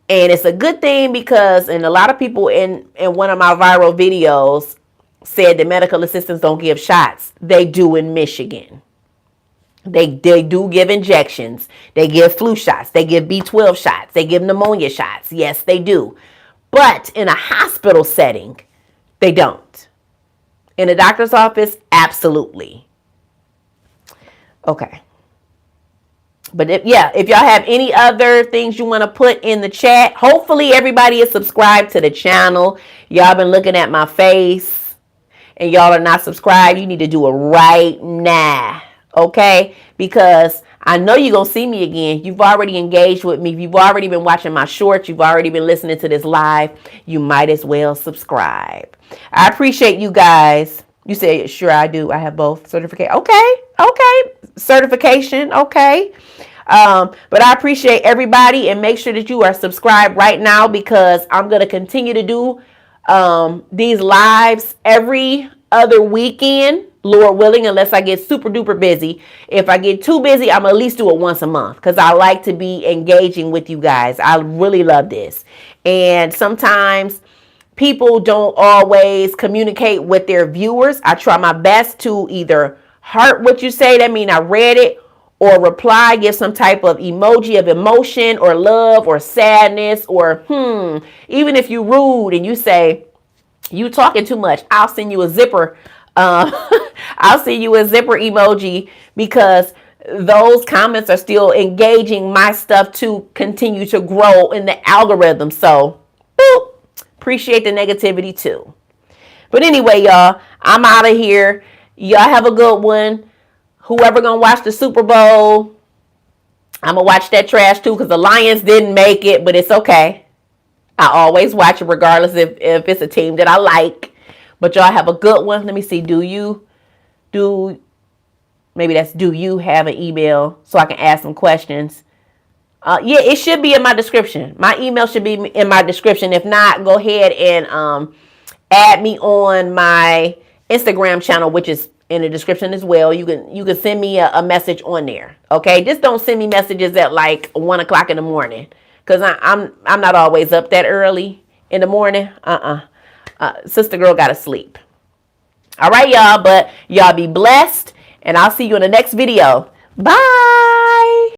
And it's a good thing because, and a lot of people in one of my viral videos said that medical assistants don't give shots. They do in Michigan. They do give injections. They give flu shots. They give B12 shots. They give pneumonia shots. Yes, they do. But in a hospital setting, they don't. In a doctor's office, absolutely. Okay. But if y'all have any other things you want to put in the chat, hopefully everybody is subscribed to the channel. Y'all been looking at my face and y'all are not subscribed. You need to do it right now. Okay? Because I know you're going to see me again. You've already engaged with me. You've already been watching my shorts. You've already been listening to this live. You might as well subscribe. I appreciate you guys. You say, sure, I do. I have both certification. Okay. Certification. Okay. But I appreciate everybody, and make sure that you are subscribed right now, because I'm going to continue to do these lives every other weekend, Lord willing, unless I get super duper busy. If I get too busy, I'm at least do it once a month, because I like to be engaging with you guys. I really love this. And sometimes people don't always communicate with their viewers. I try my best to either heart what you say, that means I read it, or reply, give some type of emoji of emotion or love or sadness, or even if you rude and you say, you talking too much, I'll send you a zipper. I'll send you a zipper emoji, because those comments are still engaging my stuff to continue to grow in the algorithm. So, boop. Appreciate the negativity too. But anyway, y'all, I'm out of here. Y'all have a good one. Whoever gonna watch the Super Bowl, I'm gonna watch that trash too, because the Lions didn't make it, but it's okay. I always watch it regardless if it's a team that I like. But y'all have a good one. Let me see. Do you have an email so I can ask some questions? Yeah, it should be in my description. My email should be in my description. If not, go ahead and add me on my Instagram channel, which is in the description as well. You can send me a message on there. Okay, just don't send me messages at like 1 o'clock in the morning, because I'm not always up that early in the morning. Sister girl gotta sleep. All right, y'all. But y'all be blessed, and I'll see you in the next video. Bye.